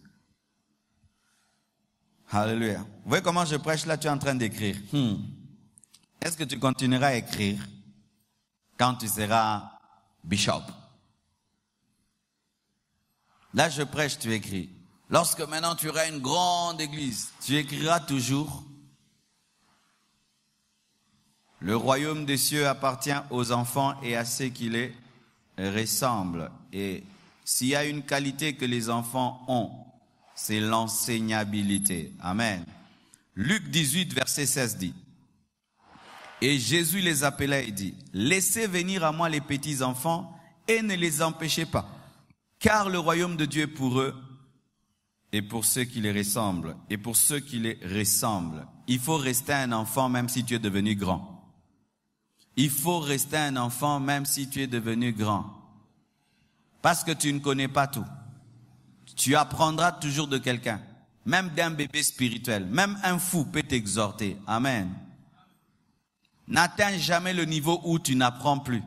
Alléluia. Vous voyez comment je prêche là, tu es en train d'écrire. Est-ce que tu continueras à écrire quand tu seras bishop? Là, je prêche, tu écris. Lorsque maintenant tu auras une grande église, tu écriras toujours. Le royaume des cieux appartient aux enfants et à ceux qui les ressemblent. Et s'il y a une qualité que les enfants ont, c'est l'enseignabilité. Amen. Luc 18, verset 16 dit. Et Jésus les appela et dit, laissez venir à moi les petits enfants et ne les empêchez pas. Car le royaume de Dieu est pour eux et pour ceux qui les ressemblent. Et pour ceux qui les ressemblent. Il faut rester un enfant même si tu es devenu grand. Il faut rester un enfant même si tu es devenu grand. Parce que tu ne connais pas tout. Tu apprendras toujours de quelqu'un. Même d'un bébé spirituel. Même un fou peut t'exhorter. Amen. N'atteins jamais le niveau où tu n'apprends plus.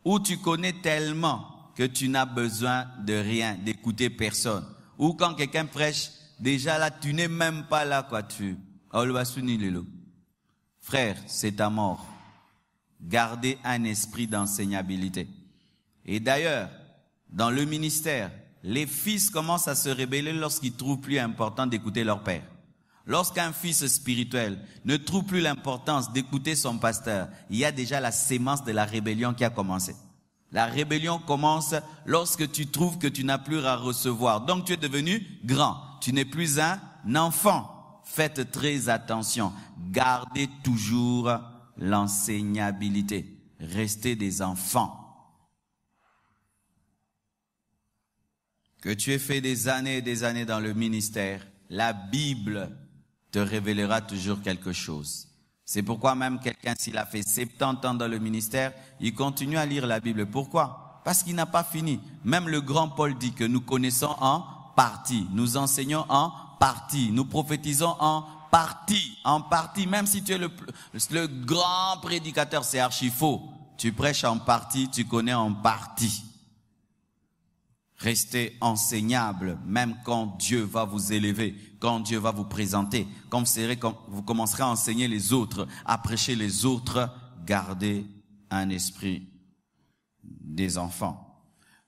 Où tu connais tellement que tu n'as besoin de rien, d'écouter personne. Ou quand quelqu'un prêche, déjà là, tu n'es même pas là, quoi, Frère, c'est ta mort. Gardez un esprit d'enseignabilité. Et d'ailleurs, dans le ministère, les fils commencent à se rébeller lorsqu'ils trouvent plus important d'écouter leur père. Lorsqu'un fils spirituel ne trouve plus l'importance d'écouter son pasteur, il y a déjà la sémence de la rébellion qui a commencé. La rébellion commence lorsque tu trouves que tu n'as plus à recevoir. Donc tu es devenu grand. Tu n'es plus un enfant. Faites très attention. Gardez toujours l'enseignabilité. Restez des enfants. Que tu aies fait des années et des années dans le ministère, la Bible te révélera toujours quelque chose. C'est pourquoi même quelqu'un, s'il a fait 70 ans dans le ministère, il continue à lire la Bible. Pourquoi? Parce qu'il n'a pas fini. Même le grand Paul dit que nous connaissons en partie. Nous enseignons en partie. Nous prophétisons en partie. En partie. Même si tu es le grand prédicateur, c'est archi faux. Tu prêches en partie, tu connais en partie. Restez enseignable, même quand Dieu va vous élever, quand Dieu va vous présenter, quand vous commencerez à enseigner les autres, à prêcher les autres, gardez un esprit des enfants.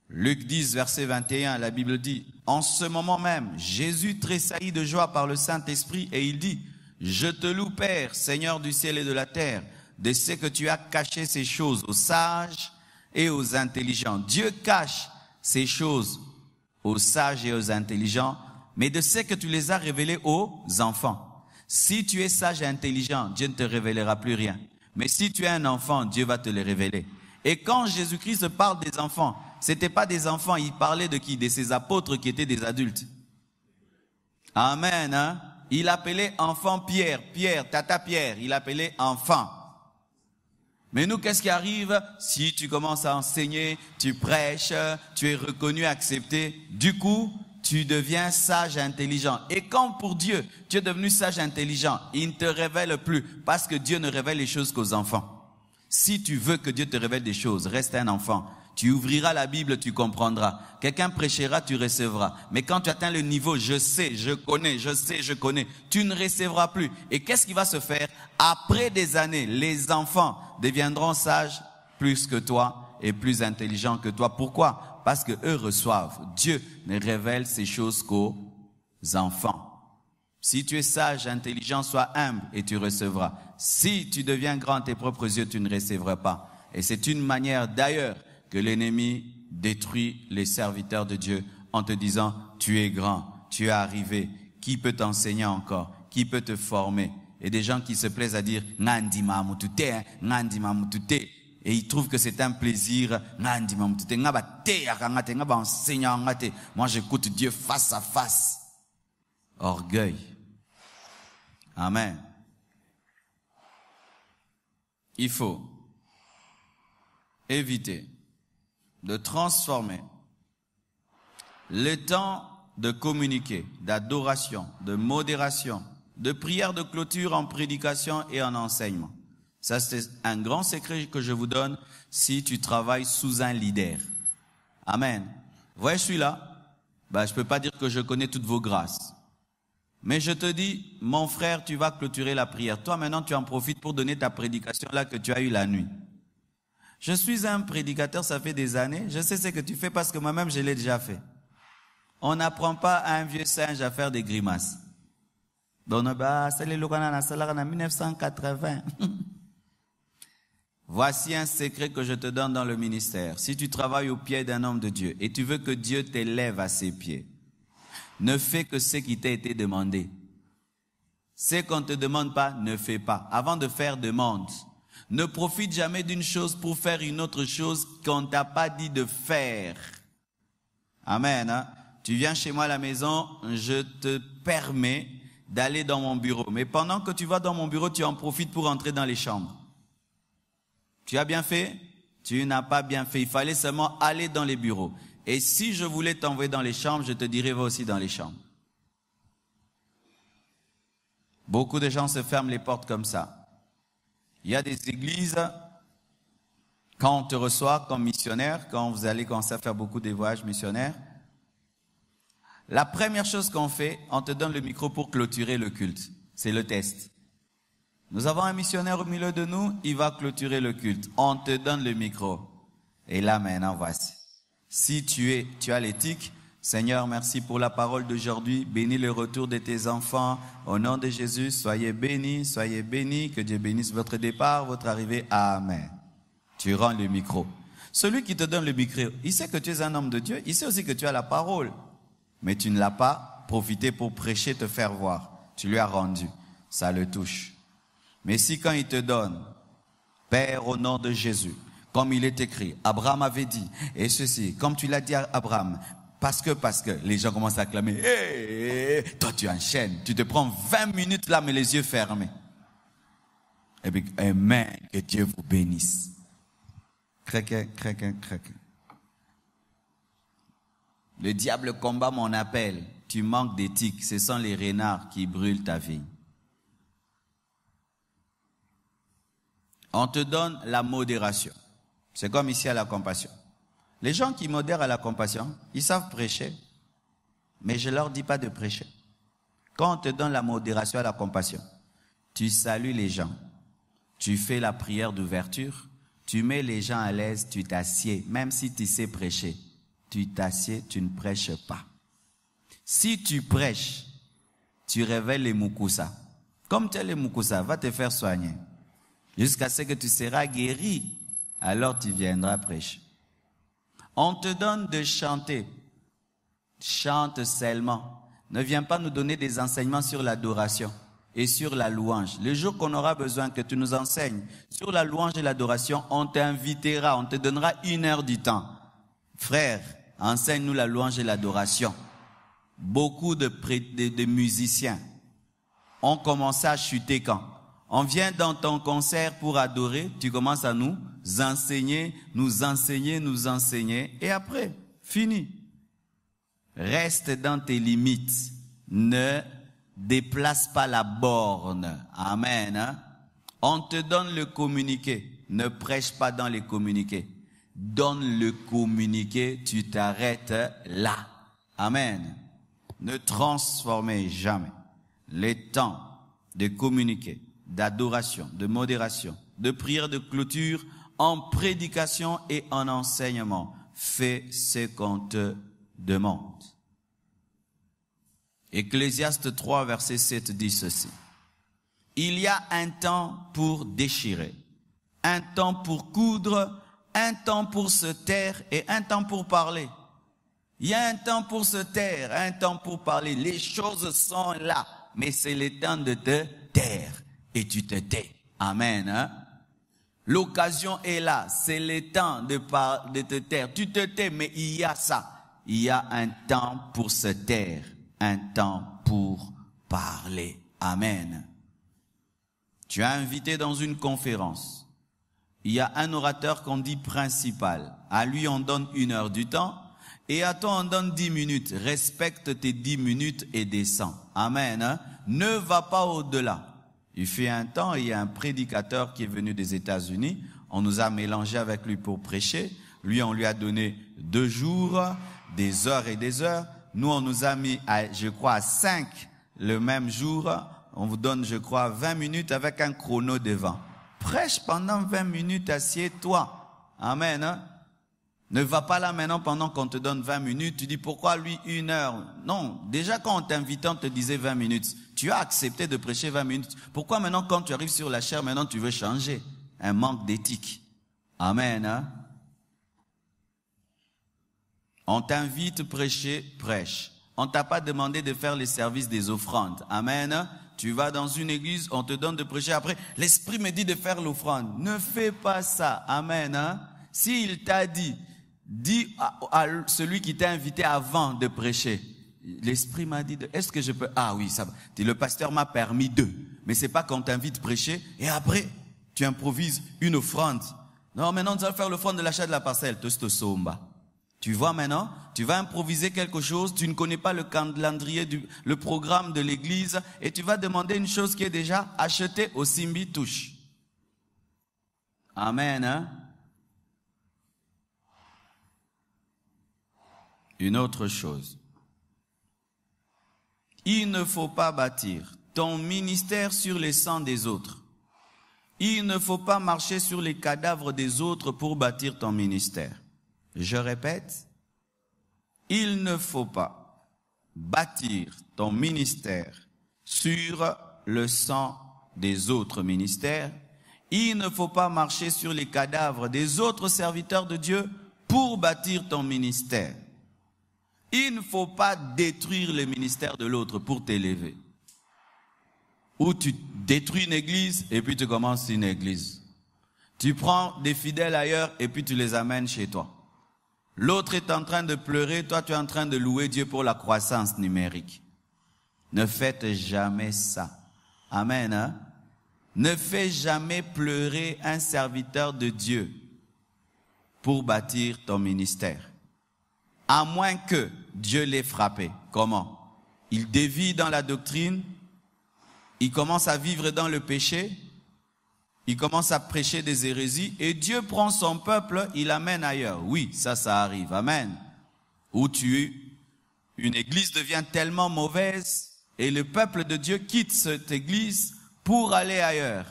Luc 10, verset 21, la Bible dit, en ce moment même, Jésus tressaillit de joie par le Saint-Esprit et il dit, je te loue Père, Seigneur du ciel et de la terre, de ce que tu as caché ces choses aux sages et aux intelligents. Dieu cache ces choses aux sages et aux intelligents, mais de ce que tu les as révélées aux enfants. Si tu es sage et intelligent, Dieu ne te révélera plus rien. Mais si tu es un enfant, Dieu va te les révéler. Et quand Jésus-Christ parle des enfants, c'était pas des enfants, il parlait de qui? De ses apôtres qui étaient des adultes. Amen, hein? Il appelait enfant Pierre, Tata Pierre, il appelait enfant. Mais nous, qu'est-ce qui arrive? Si tu commences à enseigner, tu prêches, tu es reconnu, accepté, du coup, tu deviens sage et intelligent. Et quand pour Dieu, tu es devenu sage et intelligent, il ne te révèle plus, parce que Dieu ne révèle les choses qu'aux enfants. Si tu veux que Dieu te révèle des choses, reste un enfant. Tu ouvriras la Bible, tu comprendras. Quelqu'un prêchera, tu recevras. Mais quand tu atteins le niveau, je sais, je connais, tu ne recevras plus. Et qu'est-ce qui va se faire? Après des années, les enfants deviendront sages plus que toi et plus intelligents que toi. Pourquoi? Parce que eux reçoivent. Dieu ne révèle ces choses qu'aux enfants. Si tu es sage, intelligent, sois humble et tu recevras. Si tu deviens grand à tes propres yeux, tu ne recevras pas. Et c'est une manière d'ailleurs que l'ennemi détruit les serviteurs de Dieu en te disant, tu es grand, tu es arrivé, qui peut t'enseigner encore, qui peut te former? Et des gens qui se plaisent à dire, Ngandi mamutute, Ngandi mamutute, et ils trouvent que c'est un plaisir, Ngandi mamutute, ngaba enseignant, moi j'écoute Dieu face à face. Orgueil. Amen. Il faut éviter de transformer le temps de communiquer, d'adoration, de modération, de prière de clôture en prédication et en enseignement. Ça, c'est un grand secret que je vous donne si tu travailles sous un leader. Amen. Vous voyez, je suis là. Je ne peux pas dire que je connais toutes vos grâces. Mais je te dis, mon frère, tu vas clôturer la prière. Toi, maintenant, tu en profites pour donner ta prédication là que tu as eue la nuit. Je suis un prédicateur, ça fait des années. Je sais ce que tu fais parce que moi-même, je l'ai déjà fait. On n'apprend pas à un vieux singe à faire des grimaces. Donc, c'est les Loganana, c'est en 1980. Voici un secret que je te donne dans le ministère. Si tu travailles au pied d'un homme de Dieu et tu veux que Dieu t'élève à ses pieds, ne fais que ce qui t'a été demandé. Ce qu'on ne te demande pas, ne fais pas. Avant de faire, demande. Ne profite jamais d'une chose pour faire une autre chose qu'on ne t'a pas dit de faire. Amen. Hein? Tu viens chez moi à la maison, je te permets d'aller dans mon bureau. Mais pendant que tu vas dans mon bureau, tu en profites pour entrer dans les chambres. Tu as bien fait? Tu n'as pas bien fait. Il fallait seulement aller dans les bureaux. Et si je voulais t'envoyer dans les chambres, je te dirais va aussi dans les chambres. Beaucoup de gens se ferment les portes comme ça. Il y a des églises, quand on te reçoit comme missionnaire, quand vous allez commencer à faire beaucoup de voyages missionnaires, la première chose qu'on fait, on te donne le micro pour clôturer le culte. C'est le test. Nous avons un missionnaire au milieu de nous, il va clôturer le culte. On te donne le micro. Et là maintenant, voici. Si tu as l'éthique, Seigneur, merci pour la parole d'aujourd'hui. Bénis le retour de tes enfants. Au nom de Jésus, soyez bénis. Que Dieu bénisse votre départ, votre arrivée. Amen. Tu rends le micro. Celui qui te donne le micro, il sait que tu es un homme de Dieu. Il sait aussi que tu as la parole. Mais tu ne l'as pas profité pour prêcher, te faire voir. Tu lui as rendu. Ça le touche. Mais si quand il te donne, Père, au nom de Jésus, comme il est écrit, Abraham avait dit, et ceci, comme tu l'as dit à Abraham, parce que les gens commencent à acclamer, hey, toi tu enchaînes, tu te prends 20 minutes là, mais les yeux fermés. Et puis, amen, que Dieu vous bénisse. Craquin. Le diable combat mon appel, tu manques d'éthique, ce sont les renards qui brûlent ta vie. On te donne la modération. C'est comme ici à la compassion. Les gens qui modèrent à la compassion, ils savent prêcher, mais je ne leur dis pas de prêcher. Quand on te donne la modération à la compassion, tu salues les gens, tu fais la prière d'ouverture, tu mets les gens à l'aise, tu t'assieds, même si tu sais prêcher, tu t'assieds, tu ne prêches pas. Si tu prêches, tu révèles les Mukusa. Comme tu es les Mukusa, va te faire soigner. Jusqu'à ce que tu seras guéri, alors tu viendras prêcher. On te donne de chanter. Chante seulement. Ne viens pas nous donner des enseignements sur l'adoration et sur la louange. Le jour qu'on aura besoin que tu nous enseignes sur la louange et l'adoration, on t'invitera, on te donnera 1 heure du temps. Frère, enseigne-nous la louange et l'adoration. Beaucoup de musiciens ont commencé à chuter quand? On vient dans ton concert pour adorer, tu commences à nous enseigner, et après, fini. Reste dans tes limites. Ne déplace pas la borne. Amen. Hein? On te donne le communiqué. Ne prêche pas dans les communiqués. Donne le communiqué, tu t'arrêtes là. Amen. Ne transformez jamais les temps de communiquer, d'adoration, de modération, de prière de clôture en prédication et en enseignement. Fais ce qu'on te demande. Ecclésiaste 3, verset 7 dit ceci. Il y a un temps pour déchirer, un temps pour coudre, un temps pour se taire et un temps pour parler. Il y a un temps pour se taire, un temps pour parler. Les choses sont là, mais c'est le temps de te taire et tu te tais. Amen. Hein? L'occasion est là, c'est le temps de te taire. Tu te tais, mais il y a ça. Il y a un temps pour se taire, un temps pour parler. Amen. Tu as invité dans une conférence. Il y a un orateur qu'on dit principal. À lui, on donne 1 heure du temps. Et à toi, on donne 10 minutes. Respecte tes 10 minutes et descends. Amen. Hein? Ne va pas au-delà. Il fait un temps, il y a un prédicateur qui est venu des États-Unis. On nous a mélangé avec lui pour prêcher. Lui, on lui a donné 2 jours, des heures et des heures. Nous, on nous a mis, je crois, à 5 le même jour. On vous donne, je crois, 20 minutes avec un chrono devant. Prêche pendant 20 minutes, assieds-toi. Amen. Hein? Ne va pas là maintenant pendant qu'on te donne 20 minutes. Tu dis pourquoi lui 1 heure? Non, déjà quand on t'invitait, on te disait 20 minutes. Tu as accepté de prêcher 20 minutes. Pourquoi maintenant quand tu arrives sur la chair, maintenant tu veux changer? Un manque d'éthique. Amen. Hein? On t'invite prêcher, prêche. On t'a pas demandé de faire les services des offrandes. Amen. Tu vas dans une église, on te donne de prêcher. Après, l'Esprit me dit de faire l'offrande. Ne fais pas ça. Amen. Hein? S'il t'a dit, dis à celui qui t'a invité avant de prêcher. L'Esprit m'a dit, est-ce que je peux? Ah oui, ça va. Le pasteur m'a permis de. Mais c'est pas qu'on t'invite prêcher et après, tu improvises une offrande. Non, maintenant, tu vas faire l'offrande de l'achat de la parcelle. Tu vois maintenant, tu vas improviser quelque chose, tu ne connais pas le calendrier, le programme de l'église, et tu vas demander une chose qui est déjà achetée au Simbi Touche. Amen. Hein? Une autre chose. Il ne faut pas bâtir ton ministère sur les sangs des autres. Il ne faut pas marcher sur les cadavres des autres pour bâtir ton ministère. Je répète, il ne faut pas bâtir ton ministère sur le sang des autres ministères. Il ne faut pas marcher sur les cadavres des autres serviteurs de Dieu pour bâtir ton ministère. Il ne faut pas détruire le ministère de l'autre pour t'élever. Ou tu détruis une église et puis tu commences une église. Tu prends des fidèles ailleurs et puis tu les amènes chez toi. L'autre est en train de pleurer, toi tu es en train de louer Dieu pour la croissance numérique. Ne faites jamais ça. Amen. Hein? Ne fais jamais pleurer un serviteur de Dieu pour bâtir ton ministère. À moins que Dieu l'ait frappé. Comment? Il dévie dans la doctrine, il commence à vivre dans le péché, il commence à prêcher des hérésies et Dieu prend son peuple, il l'amène ailleurs. Oui, ça arrive. Amen. Où une église devient tellement mauvaise et le peuple de Dieu quitte cette église pour aller ailleurs.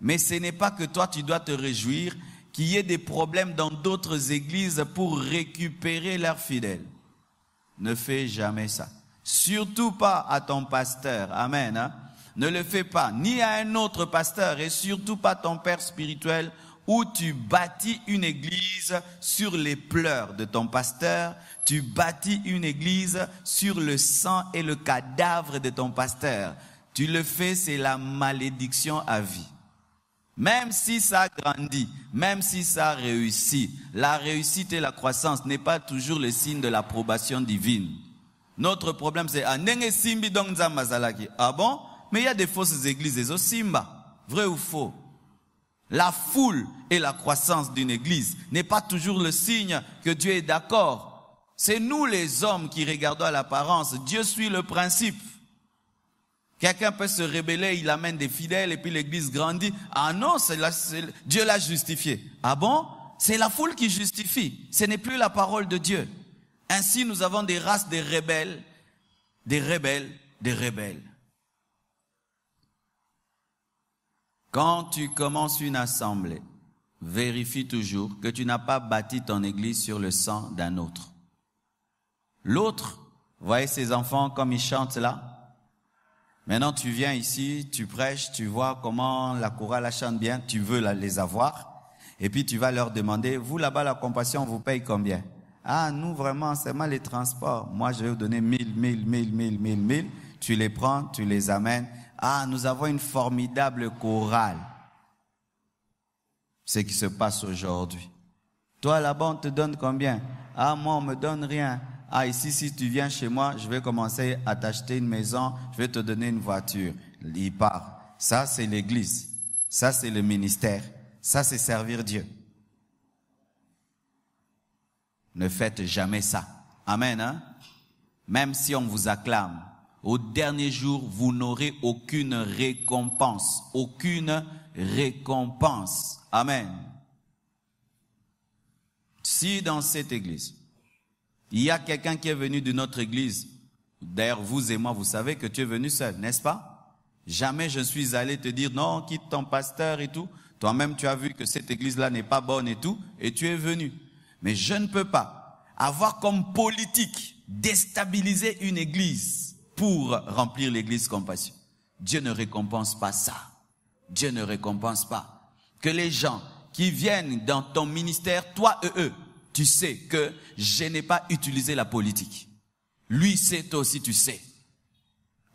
Mais ce n'est pas que toi tu dois te réjouir qu'il y ait des problèmes dans d'autres églises pour récupérer leurs fidèles. Ne fais jamais ça. Surtout pas à ton pasteur. Amen. Hein? Ne le fais pas, ni à un autre pasteur et surtout pas ton père spirituel où tu bâtis une église sur les pleurs de ton pasteur, tu bâtis une église sur le sang et le cadavre de ton pasteur. Tu le fais, c'est la malédiction à vie. Même si ça grandit, même si ça réussit, la réussite et la croissance n'est pas toujours le signe de l'approbation divine. Notre problème c'est ah bon? Mais il y a des fausses églises, des simba. Vrai ou faux? La foule et la croissance d'une église n'est pas toujours le signe que Dieu est d'accord. C'est nous les hommes qui regardons à l'apparence. Dieu suit le principe. Quelqu'un peut se rébeller, il amène des fidèles et puis l'église grandit. Ah non, Dieu l'a justifié. Ah bon? C'est la foule qui justifie. Ce n'est plus la parole de Dieu. Ainsi, nous avons des races de rebelles, des rebelles, des rebelles. Quand tu commences une assemblée, vérifie toujours que tu n'as pas bâti ton église sur le sang d'un autre. L'autre, voyez ces enfants comme ils chantent là. Maintenant tu viens ici, tu prêches, tu vois comment la chorale chante bien, tu veux les avoir. Et puis tu vas leur demander, vous là-bas la compassion vous paye combien? Ah nous vraiment c'est mal les transports. Moi je vais vous donner 1000. Tu les prends, tu les amènes. Ah, nous avons une formidable chorale. C'est ce qui se passe aujourd'hui. Toi, là-bas, on te donne combien? Ah, moi, on me donne rien. Ah, ici, si tu viens chez moi, je vais commencer à t'acheter une maison, je vais te donner une voiture. Il part. Ça, c'est l'église. Ça, c'est le ministère. Ça, c'est servir Dieu. Ne faites jamais ça. Amen, hein? Même si on vous acclame. Au dernier jour, vous n'aurez aucune récompense. Aucune récompense. Amen. Si dans cette église, il y a quelqu'un qui est venu de notre église, d'ailleurs vous et moi, vous savez que tu es venu seul, n'est-ce pas? Jamais je suis allé te dire, non, quitte ton pasteur et tout. Toi-même, tu as vu que cette église-là n'est pas bonne et tout, et tu es venu. Mais je ne peux pas avoir comme politique déstabiliser une église pour remplir l'église compassion. Dieu ne récompense pas ça. Dieu ne récompense pas. Que les gens qui viennent dans ton ministère, toi et eux, tu sais que je n'ai pas utilisé la politique. Lui sait, toi aussi tu sais.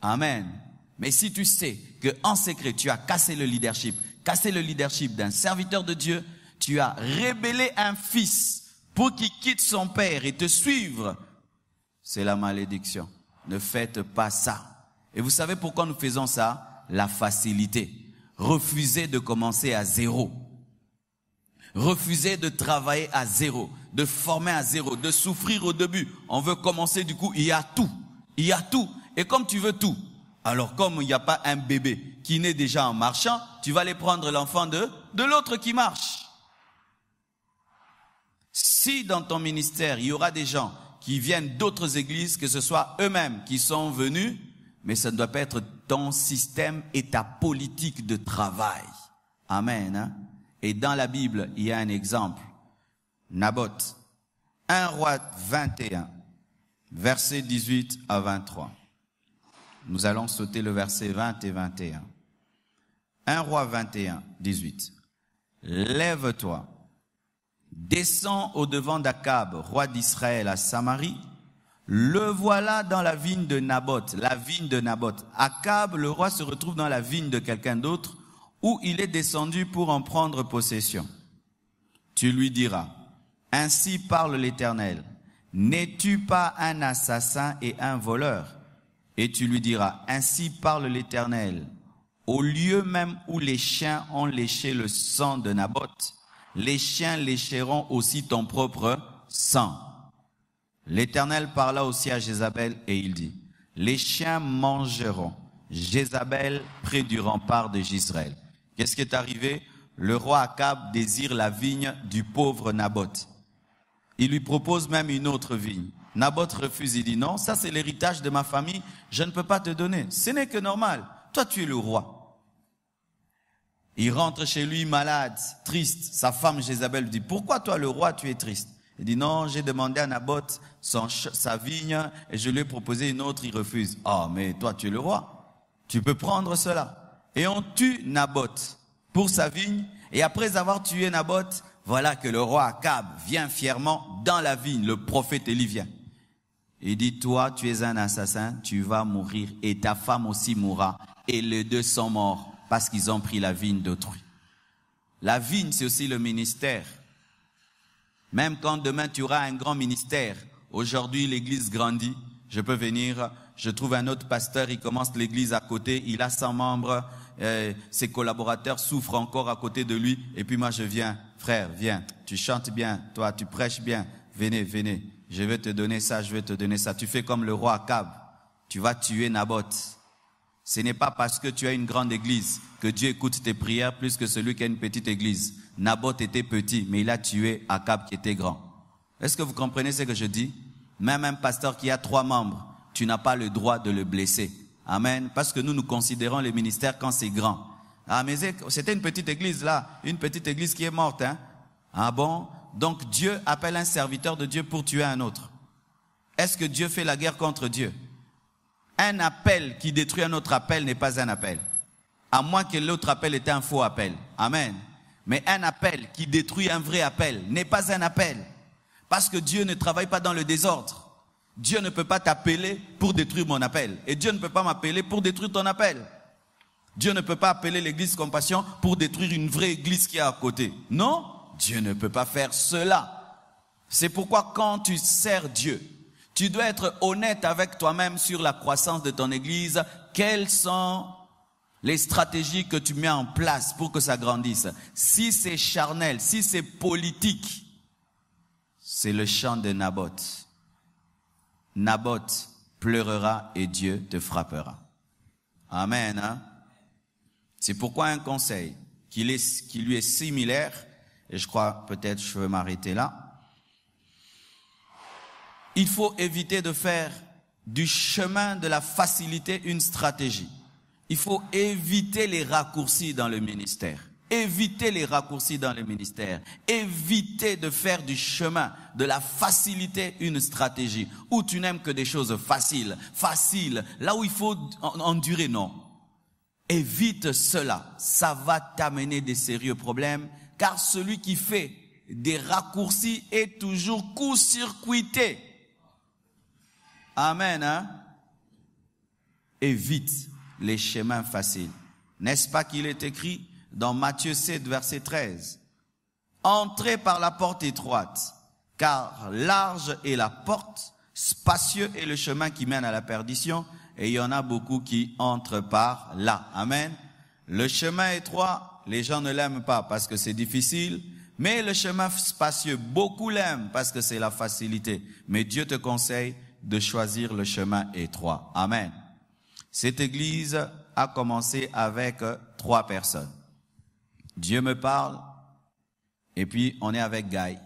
Amen. Mais si tu sais qu'en secret, tu as cassé le leadership d'un serviteur de Dieu, tu as rébellé un fils pour qu'il quitte son père et te suive, c'est la malédiction. Ne faites pas ça. Et vous savez pourquoi nous faisons ça? La facilité. Refusez de commencer à zéro. Refusez de travailler à zéro, de former à zéro, de souffrir au début. On veut commencer du coup, il y a tout. Il y a tout. Et comme tu veux tout, alors comme il n'y a pas un bébé qui naît déjà en marchant, tu vas aller prendre l'enfant de l'autre qui marche. Si dans ton ministère, il y aura des gens qui viennent d'autres églises, que ce soit eux-mêmes qui sont venus, mais ça ne doit pas être ton système et ta politique de travail. Amen. Hein? Et dans la Bible, il y a un exemple. Naboth, 1 Roi 21, versets 18 à 23. Nous allons sauter le verset 20 et 21. 1 Roi 21, 18. Lève-toi. Descends au-devant d'Akab, roi d'Israël, à Samarie. Le voilà dans la vigne de Naboth, la vigne de Naboth. Akab, le roi, se retrouve dans la vigne de quelqu'un d'autre, où il est descendu pour en prendre possession. Tu lui diras, ainsi parle l'Éternel, n'es-tu pas un assassin et un voleur? Et tu lui diras, ainsi parle l'Éternel, au lieu même où les chiens ont léché le sang de Naboth, les chiens lécheront aussi ton propre sang. L'Éternel parla aussi à Jézabel et il dit, les chiens mangeront Jézabel près du rempart de Jezreel. Qu'est-ce qui est arrivé? Le roi Akab désire la vigne du pauvre Naboth. Il lui propose même une autre vigne. Naboth refuse, il dit non, ça c'est l'héritage de ma famille, je ne peux pas te donner. Ce n'est que normal, toi tu es le roi. Il rentre chez lui malade, triste. Sa femme Jézabel lui dit, pourquoi toi le roi tu es triste? Il dit non, j'ai demandé à Naboth sa vigne et je lui ai proposé une autre, il refuse. Ah, mais toi tu es le roi, tu peux prendre cela. Et on tue Naboth pour sa vigne. Et après avoir tué Naboth, voilà que le roi Akab vient fièrement dans la vigne, le prophète Élie vient. Il dit, toi tu es un assassin, tu vas mourir et ta femme aussi mourra. Et les deux sont morts parce qu'ils ont pris la vigne d'autrui. La vigne, c'est aussi le ministère. Même quand demain tu auras un grand ministère, aujourd'hui l'église grandit, je peux venir, je trouve un autre pasteur, il commence l'église à côté, il a 100 membres, ses collaborateurs souffrent encore à côté de lui. Et puis moi je viens, frère, viens, tu chantes bien, toi tu prêches bien, venez, venez, je vais te donner ça, je vais te donner ça. Tu fais comme le roi Akab, tu vas tuer Naboth. Ce n'est pas parce que tu as une grande église que Dieu écoute tes prières plus que celui qui a une petite église. Naboth était petit, mais il a tué Akab qui était grand. Est-ce que vous comprenez ce que je dis? Même un pasteur qui a 3 membres, tu n'as pas le droit de le blesser. Amen. Parce que nous considérons les ministères quand c'est grand. Ah, mais c'était une petite église là, une petite église qui est morte. Hein? Ah bon? Donc Dieu appelle un serviteur de Dieu pour tuer un autre. Est-ce que Dieu fait la guerre contre Dieu? Un appel qui détruit un autre appel n'est pas un appel. À moins que l'autre appel était un faux appel. Amen. Mais un appel qui détruit un vrai appel n'est pas un appel. Parce que Dieu ne travaille pas dans le désordre. Dieu ne peut pas t'appeler pour détruire mon appel. Et Dieu ne peut pas m'appeler pour détruire ton appel. Dieu ne peut pas appeler l'église Compassion pour détruire une vraie église qui est à côté. Non, Dieu ne peut pas faire cela. C'est pourquoi quand tu sers Dieu, tu dois être honnête avec toi-même sur la croissance de ton église. Quelles sont les stratégies que tu mets en place pour que ça grandisse? Si c'est charnel, si c'est politique, c'est le chant de Naboth. Naboth pleurera et Dieu te frappera. Amen. Hein? C'est pourquoi un conseil qui lui est similaire, et je crois peut-être je vais m'arrêter là. Il faut éviter de faire du chemin de la facilité une stratégie. Il faut éviter les raccourcis dans le ministère. Éviter les raccourcis dans le ministère. Éviter de faire du chemin de la facilité une stratégie. Où tu n'aimes que des choses faciles. Faciles. Là où il faut endurer, non. Évite cela. Ça va t'amener des sérieux problèmes. Car celui qui fait des raccourcis est toujours court-circuité. Amen, hein? Évite les chemins faciles. N'est-ce pas qu'il est écrit dans Matthieu 7, verset 13? Entrez par la porte étroite, car large est la porte, spacieux est le chemin qui mène à la perdition, et il y en a beaucoup qui entrent par là. Amen. Le chemin étroit, les gens ne l'aiment pas parce que c'est difficile, mais le chemin spacieux, beaucoup l'aiment parce que c'est la facilité. Mais Dieu te conseille de choisir le chemin étroit. Amen. Cette église a commencé avec 3 personnes. Dieu me parle, et puis on est avec Guy.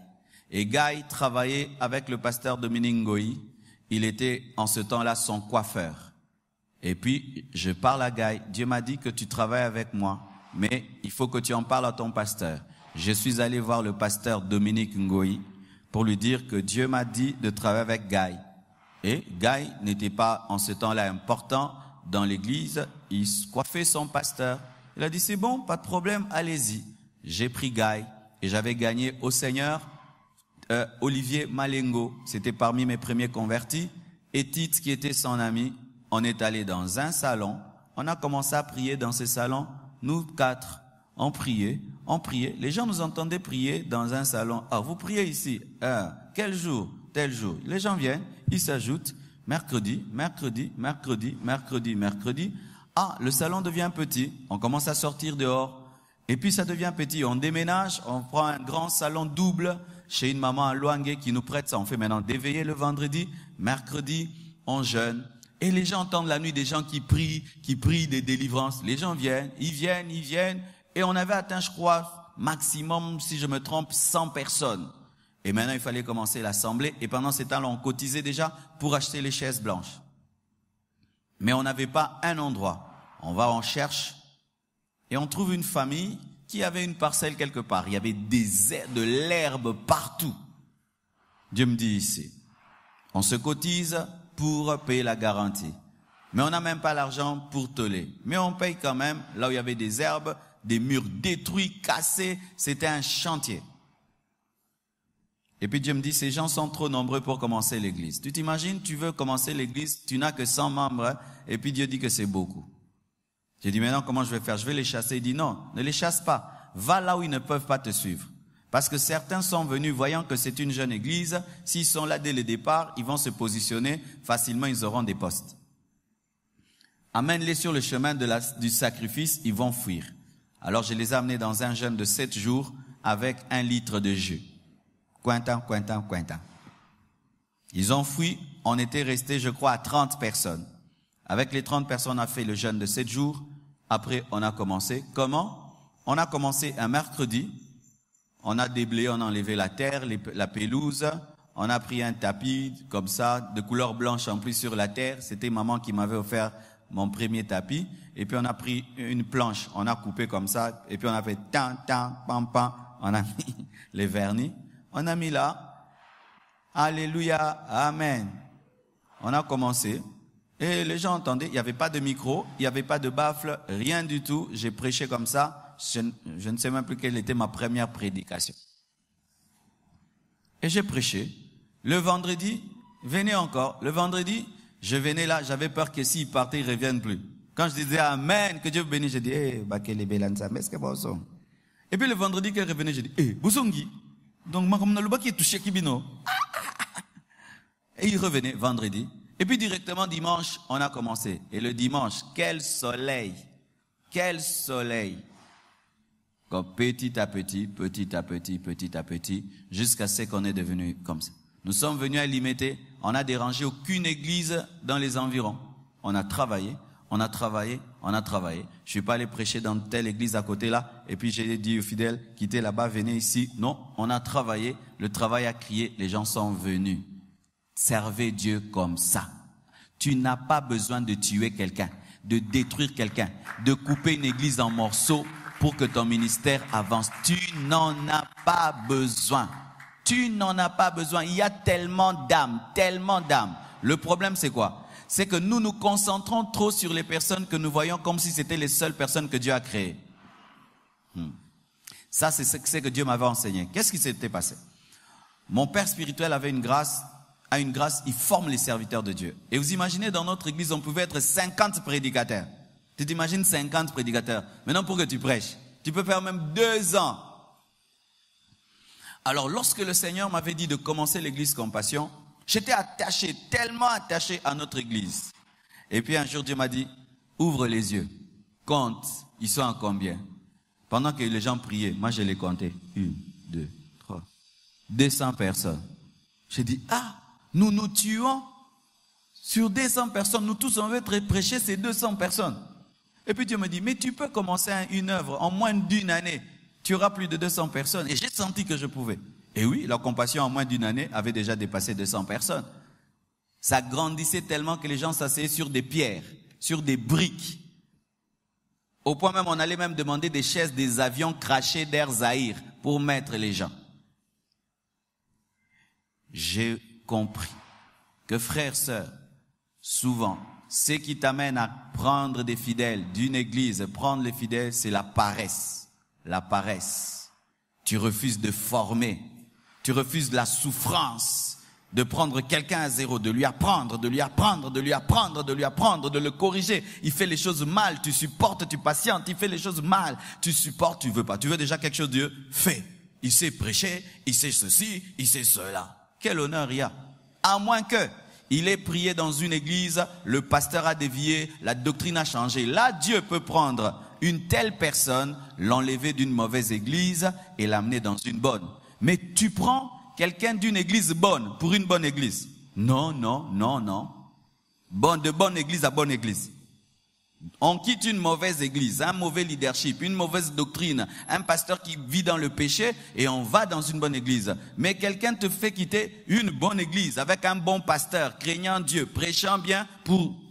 Et Guy travaillait avec le pasteur Dominique Ngoï. Il était en ce temps-là son coiffeur. Et puis je parle à Guy. Dieu m'a dit que tu travailles avec moi, mais il faut que tu en parles à ton pasteur. Je suis allé voir le pasteur Dominique Ngoï pour lui dire que Dieu m'a dit de travailler avec Guy. Et Guy n'était pas en ce temps-là important dans l'église. Il coiffait son pasteur. Il a dit, c'est bon, pas de problème, allez-y. J'ai pris Guy et j'avais gagné au Seigneur Olivier Malengo. C'était parmi mes premiers convertis. Et Tite, qui était son ami, on est allé dans un salon. On a commencé à prier dans ce salon. Nous 4, on priait, on priait. Les gens nous entendaient prier dans un salon. Ah, vous priez ici. Quel jour? Tel jour. Les gens viennent, ils s'ajoutent. Mercredi, mercredi, mercredi, mercredi, mercredi. Ah, le salon devient petit. On commence à sortir dehors. Et puis ça devient petit. On déménage, on prend un grand salon double chez une maman à Luangue qui nous prête ça. On fait maintenant d'éveiller le vendredi. Mercredi, on jeûne. Et les gens entendent la nuit des gens qui prient des délivrances. Les gens viennent, ils viennent. Et on avait atteint, je crois, maximum, si je me trompe, 100 personnes. Et maintenant, il fallait commencer l'assemblée. Et pendant ces temps-là, on cotisait déjà pour acheter les chaises blanches. Mais on n'avait pas un endroit. On va, on cherche. Et on trouve une famille qui avait une parcelle quelque part. Il y avait de l'herbe partout. Dieu me dit ici, on se cotise pour payer la garantie. Mais on n'a même pas l'argent pour toler. Mais on paye quand même, là où il y avait des herbes, des murs détruits, cassés. C'était un chantier. Et puis Dieu me dit, ces gens sont trop nombreux pour commencer l'église. Tu t'imagines, tu veux commencer l'église, tu n'as que 100 membres, et puis Dieu dit que c'est beaucoup. J'ai dit, maintenant, comment je vais faire? Je vais les chasser. Il dit, non, ne les chasse pas. Va là où ils ne peuvent pas te suivre. Parce que certains sont venus voyant que c'est une jeune église. S'ils sont là dès le départ, ils vont se positionner. Facilement, ils auront des postes. amène-les sur le chemin du sacrifice, ils vont fuir. Alors je les ai amenés dans un jeûne de 7 jours avec 1 litre de jus. Cointant. Ils ont fui, on était restés, je crois, à 30 personnes. Avec les 30 personnes, on a fait le jeûne de 7 jours. Après, on a commencé. Comment? On a commencé un mercredi. On a déblayé, on a enlevé la terre, la pelouse. On a pris un tapis comme ça, de couleur blanche en plus sur la terre. C'était maman qui m'avait offert mon premier tapis. Et puis on a pris une planche, on a coupé comme ça. Et puis on a fait tan, pam. On a mis les vernis. On a mis là. Alléluia, amen. On a commencé. Et les gens entendaient, il n'y avait pas de micro, il n'y avait pas de baffle, rien du tout. J'ai prêché comme ça. Je ne sais même plus quelle était ma première prédication. Et j'ai prêché. Le vendredi, venez encore. Le vendredi, je venais là, j'avais peur que s'ils partaient, ils ne reviennent plus. Quand je disais Amen, que Dieu vous bénisse, je dis, quel est bel ansam, est-ce que vous sont? Et puis le vendredi, qu'elle revenait, je dis, Bousongi. Donc, ma comme qui est touché Kibino. Et il revenait vendredi. Et puis directement dimanche, on a commencé. Et le dimanche, quel soleil. Quel soleil. Comme petit à petit, jusqu'à ce qu'on est devenu comme ça. Nous sommes venus à Limité, on n'a dérangé aucune église dans les environs. On a travaillé. Je suis pas allé prêcher dans telle église à côté là, et puis j'ai dit aux fidèles, quittez là-bas, venez ici. Non, on a travaillé, le travail a crié, les gens sont venus. Servez Dieu comme ça. Tu n'as pas besoin de tuer quelqu'un, de détruire quelqu'un, de couper une église en morceaux pour que ton ministère avance. Tu n'en as pas besoin. Tu n'en as pas besoin. Il y a tellement d'âmes. Le problème, c'est quoi? C'est que nous nous concentrons trop sur les personnes que nous voyons comme si c'était les seules personnes que Dieu a créées. Ça, c'est ce que Dieu m'avait enseigné. Qu'est-ce qui s'était passé? Mon père spirituel avait une grâce, il forme les serviteurs de Dieu. Et vous imaginez, dans notre église, on pouvait être 50 prédicateurs. Tu t'imagines 50 prédicateurs. Maintenant, pour que tu prêches, tu peux faire même 2 ans. Alors, lorsque le Seigneur m'avait dit de commencer l'église Compassion, j'étais attaché, tellement attaché à notre église. Et puis un jour, Dieu m'a dit, ouvre les yeux, compte, ils sont à combien? Pendant que les gens priaient, moi je les comptais. 1, 2, 3, 200 personnes. J'ai dit, nous nous tuons sur 200 personnes. Nous tous, on veut être prêcher ces 200 personnes. Et puis Dieu me dit, mais tu peux commencer une œuvre en moins d'1 année. Tu auras plus de 200 personnes. Et j'ai senti que je pouvais. Et oui, la Compassion en moins d'1 année avait déjà dépassé 200 personnes. Ça grandissait tellement que les gens s'asseyaient sur des pierres, sur des briques. Au point même, on allait même demander des chaises, des avions crachés d'Air Zahir pour mettre les gens. J'ai compris que frères, sœurs, souvent, ce qui t'amène à prendre des fidèles d'une église, prendre les fidèles, c'est la paresse. La paresse. Tu refuses de former. Tu refuses la souffrance de prendre quelqu'un à zéro, de lui apprendre, de le corriger. Il fait les choses mal, tu supportes, tu patientes, il fait les choses mal, tu supportes, tu veux pas. Tu veux déjà quelque chose, Dieu fait. Il sait prêcher, il sait ceci, il sait cela. Quel honneur il y a. À moins que il ait prié dans une église, le pasteur a dévié, la doctrine a changé. Là, Dieu peut prendre une telle personne, l'enlever d'une mauvaise église et l'amener dans une bonne. Mais tu prends quelqu'un d'une église bonne pour une bonne église. Non. De bonne église à bonne église. On quitte une mauvaise église, un mauvais leadership, une mauvaise doctrine, un pasteur qui vit dans le péché et on va dans une bonne église. Mais quelqu'un te fait quitter une bonne église avec un bon pasteur, craignant Dieu, prêchant bien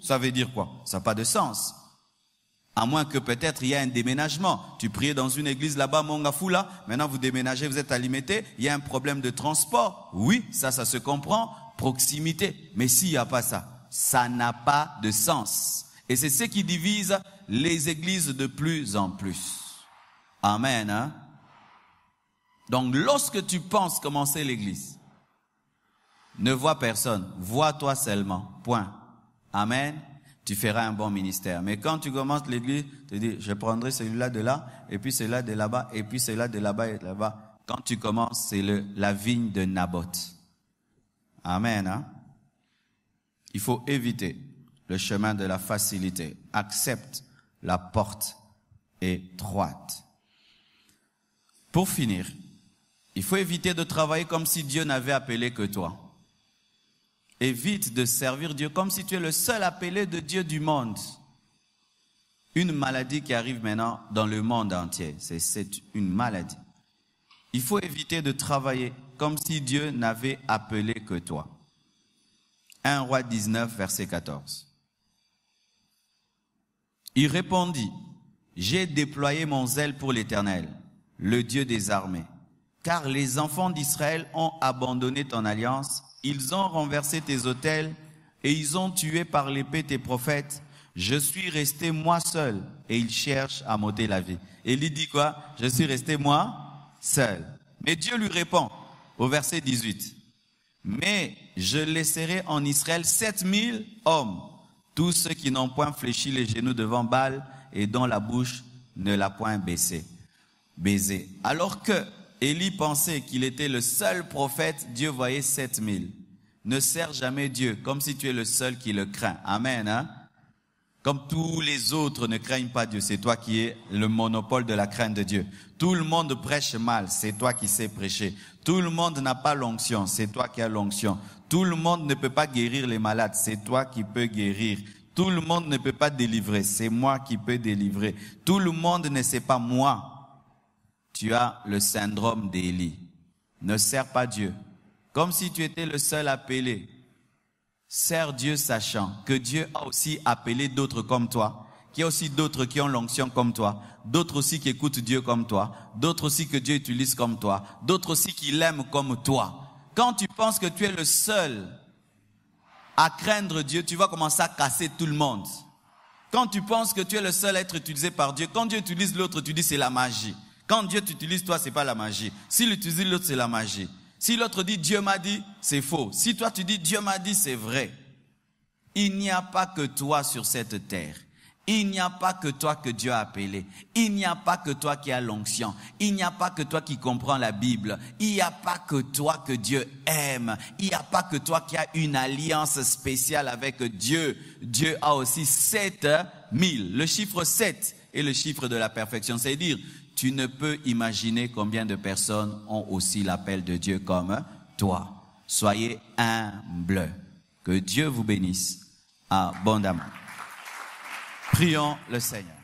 ça veut dire quoi? Ça n'a pas de sens. À moins que peut-être il y a un déménagement. Tu priais dans une église là-bas, Mongafula, maintenant vous déménagez, vous êtes à Limité, il y a un problème de transport. Oui, ça se comprend, proximité. Mais s'il n'y a pas ça, ça n'a pas de sens. Et c'est ce qui divise les églises de plus en plus. Amen. Hein? Donc lorsque tu penses commencer l'église, ne vois personne, vois-toi seulement. Point. Amen. Tu feras un bon ministère. Mais quand tu commences l'église, tu dis, je prendrai celui-là de là, et puis celui-là de là-bas, et puis celui-là de là-bas et de là-bas. Quand tu commences, c'est la vigne de Naboth. Amen. Hein? Il faut éviter. le chemin de la facilité. Accepte la porte étroite. Pour finir, il faut éviter de travailler comme si Dieu n'avait appelé que toi. Évite de servir Dieu comme si tu es le seul appelé de Dieu du monde. Une maladie qui arrive maintenant dans le monde entier, c'est une maladie. Il faut éviter de travailler comme si Dieu n'avait appelé que toi. 1 Roi 19, verset 14. Il répondit, « J'ai déployé mon zèle pour l'Éternel, le Dieu des armées, car les enfants d'Israël ont abandonné ton alliance, ils ont renversé tes autels et ils ont tué par l'épée tes prophètes. Je suis resté moi seul et ils cherchent à m'ôter la vie. » Élie dit quoi? Je suis resté moi seul. Mais Dieu lui répond au verset 18. Mais je laisserai en Israël 7000 hommes, tous ceux qui n'ont point fléchi les genoux devant Baal et dont la bouche ne l'a point baisé. Alors que Élie pensait qu'il était le seul prophète, Dieu voyait 7000. Ne sers jamais Dieu comme si tu es le seul qui le craint. Amen, hein? Comme tous les autres ne craignent pas Dieu, c'est toi qui es le monopole de la crainte de Dieu. Tout le monde prêche mal, c'est toi qui sais prêcher. Tout le monde n'a pas l'onction, c'est toi qui as l'onction. Tout le monde ne peut pas guérir les malades, c'est toi qui peux guérir. Tout le monde ne peut pas délivrer, c'est moi qui peux délivrer. Tout le monde ne sait pas moi. Tu as le syndrome d'Élie. Ne sers pas Dieu comme si tu étais le seul appelé. Sers Dieu sachant que Dieu a aussi appelé d'autres comme toi, qu'il y a aussi d'autres qui ont l'onction comme toi, d'autres aussi qui écoutent Dieu comme toi, d'autres aussi que Dieu utilise comme toi, d'autres aussi qui l'aiment comme toi. Quand tu penses que tu es le seul à craindre Dieu, tu vas commencer à casser tout le monde. Quand tu penses que tu es le seul à être utilisé par Dieu, quand Dieu utilise l'autre, tu dis c'est la magie. Quand Dieu t'utilise toi, c'est pas la magie. S'il utilise l'autre, c'est la magie. Si l'autre dit Dieu m'a dit, c'est faux. Si toi tu dis Dieu m'a dit, c'est vrai. Il n'y a pas que toi sur cette terre. Il n'y a pas que toi que Dieu a appelé. Il n'y a pas que toi qui as l'onction. Il n'y a pas que toi qui comprends la Bible. Il n'y a pas que toi que Dieu aime. Il n'y a pas que toi qui as une alliance spéciale avec Dieu. Dieu a aussi 7000. Le chiffre 7 est le chiffre de la perfection. C'est-à-dire, tu ne peux imaginer combien de personnes ont aussi l'appel de Dieu comme toi. Soyez humbles. Que Dieu vous bénisse abondamment. Prions le Seigneur.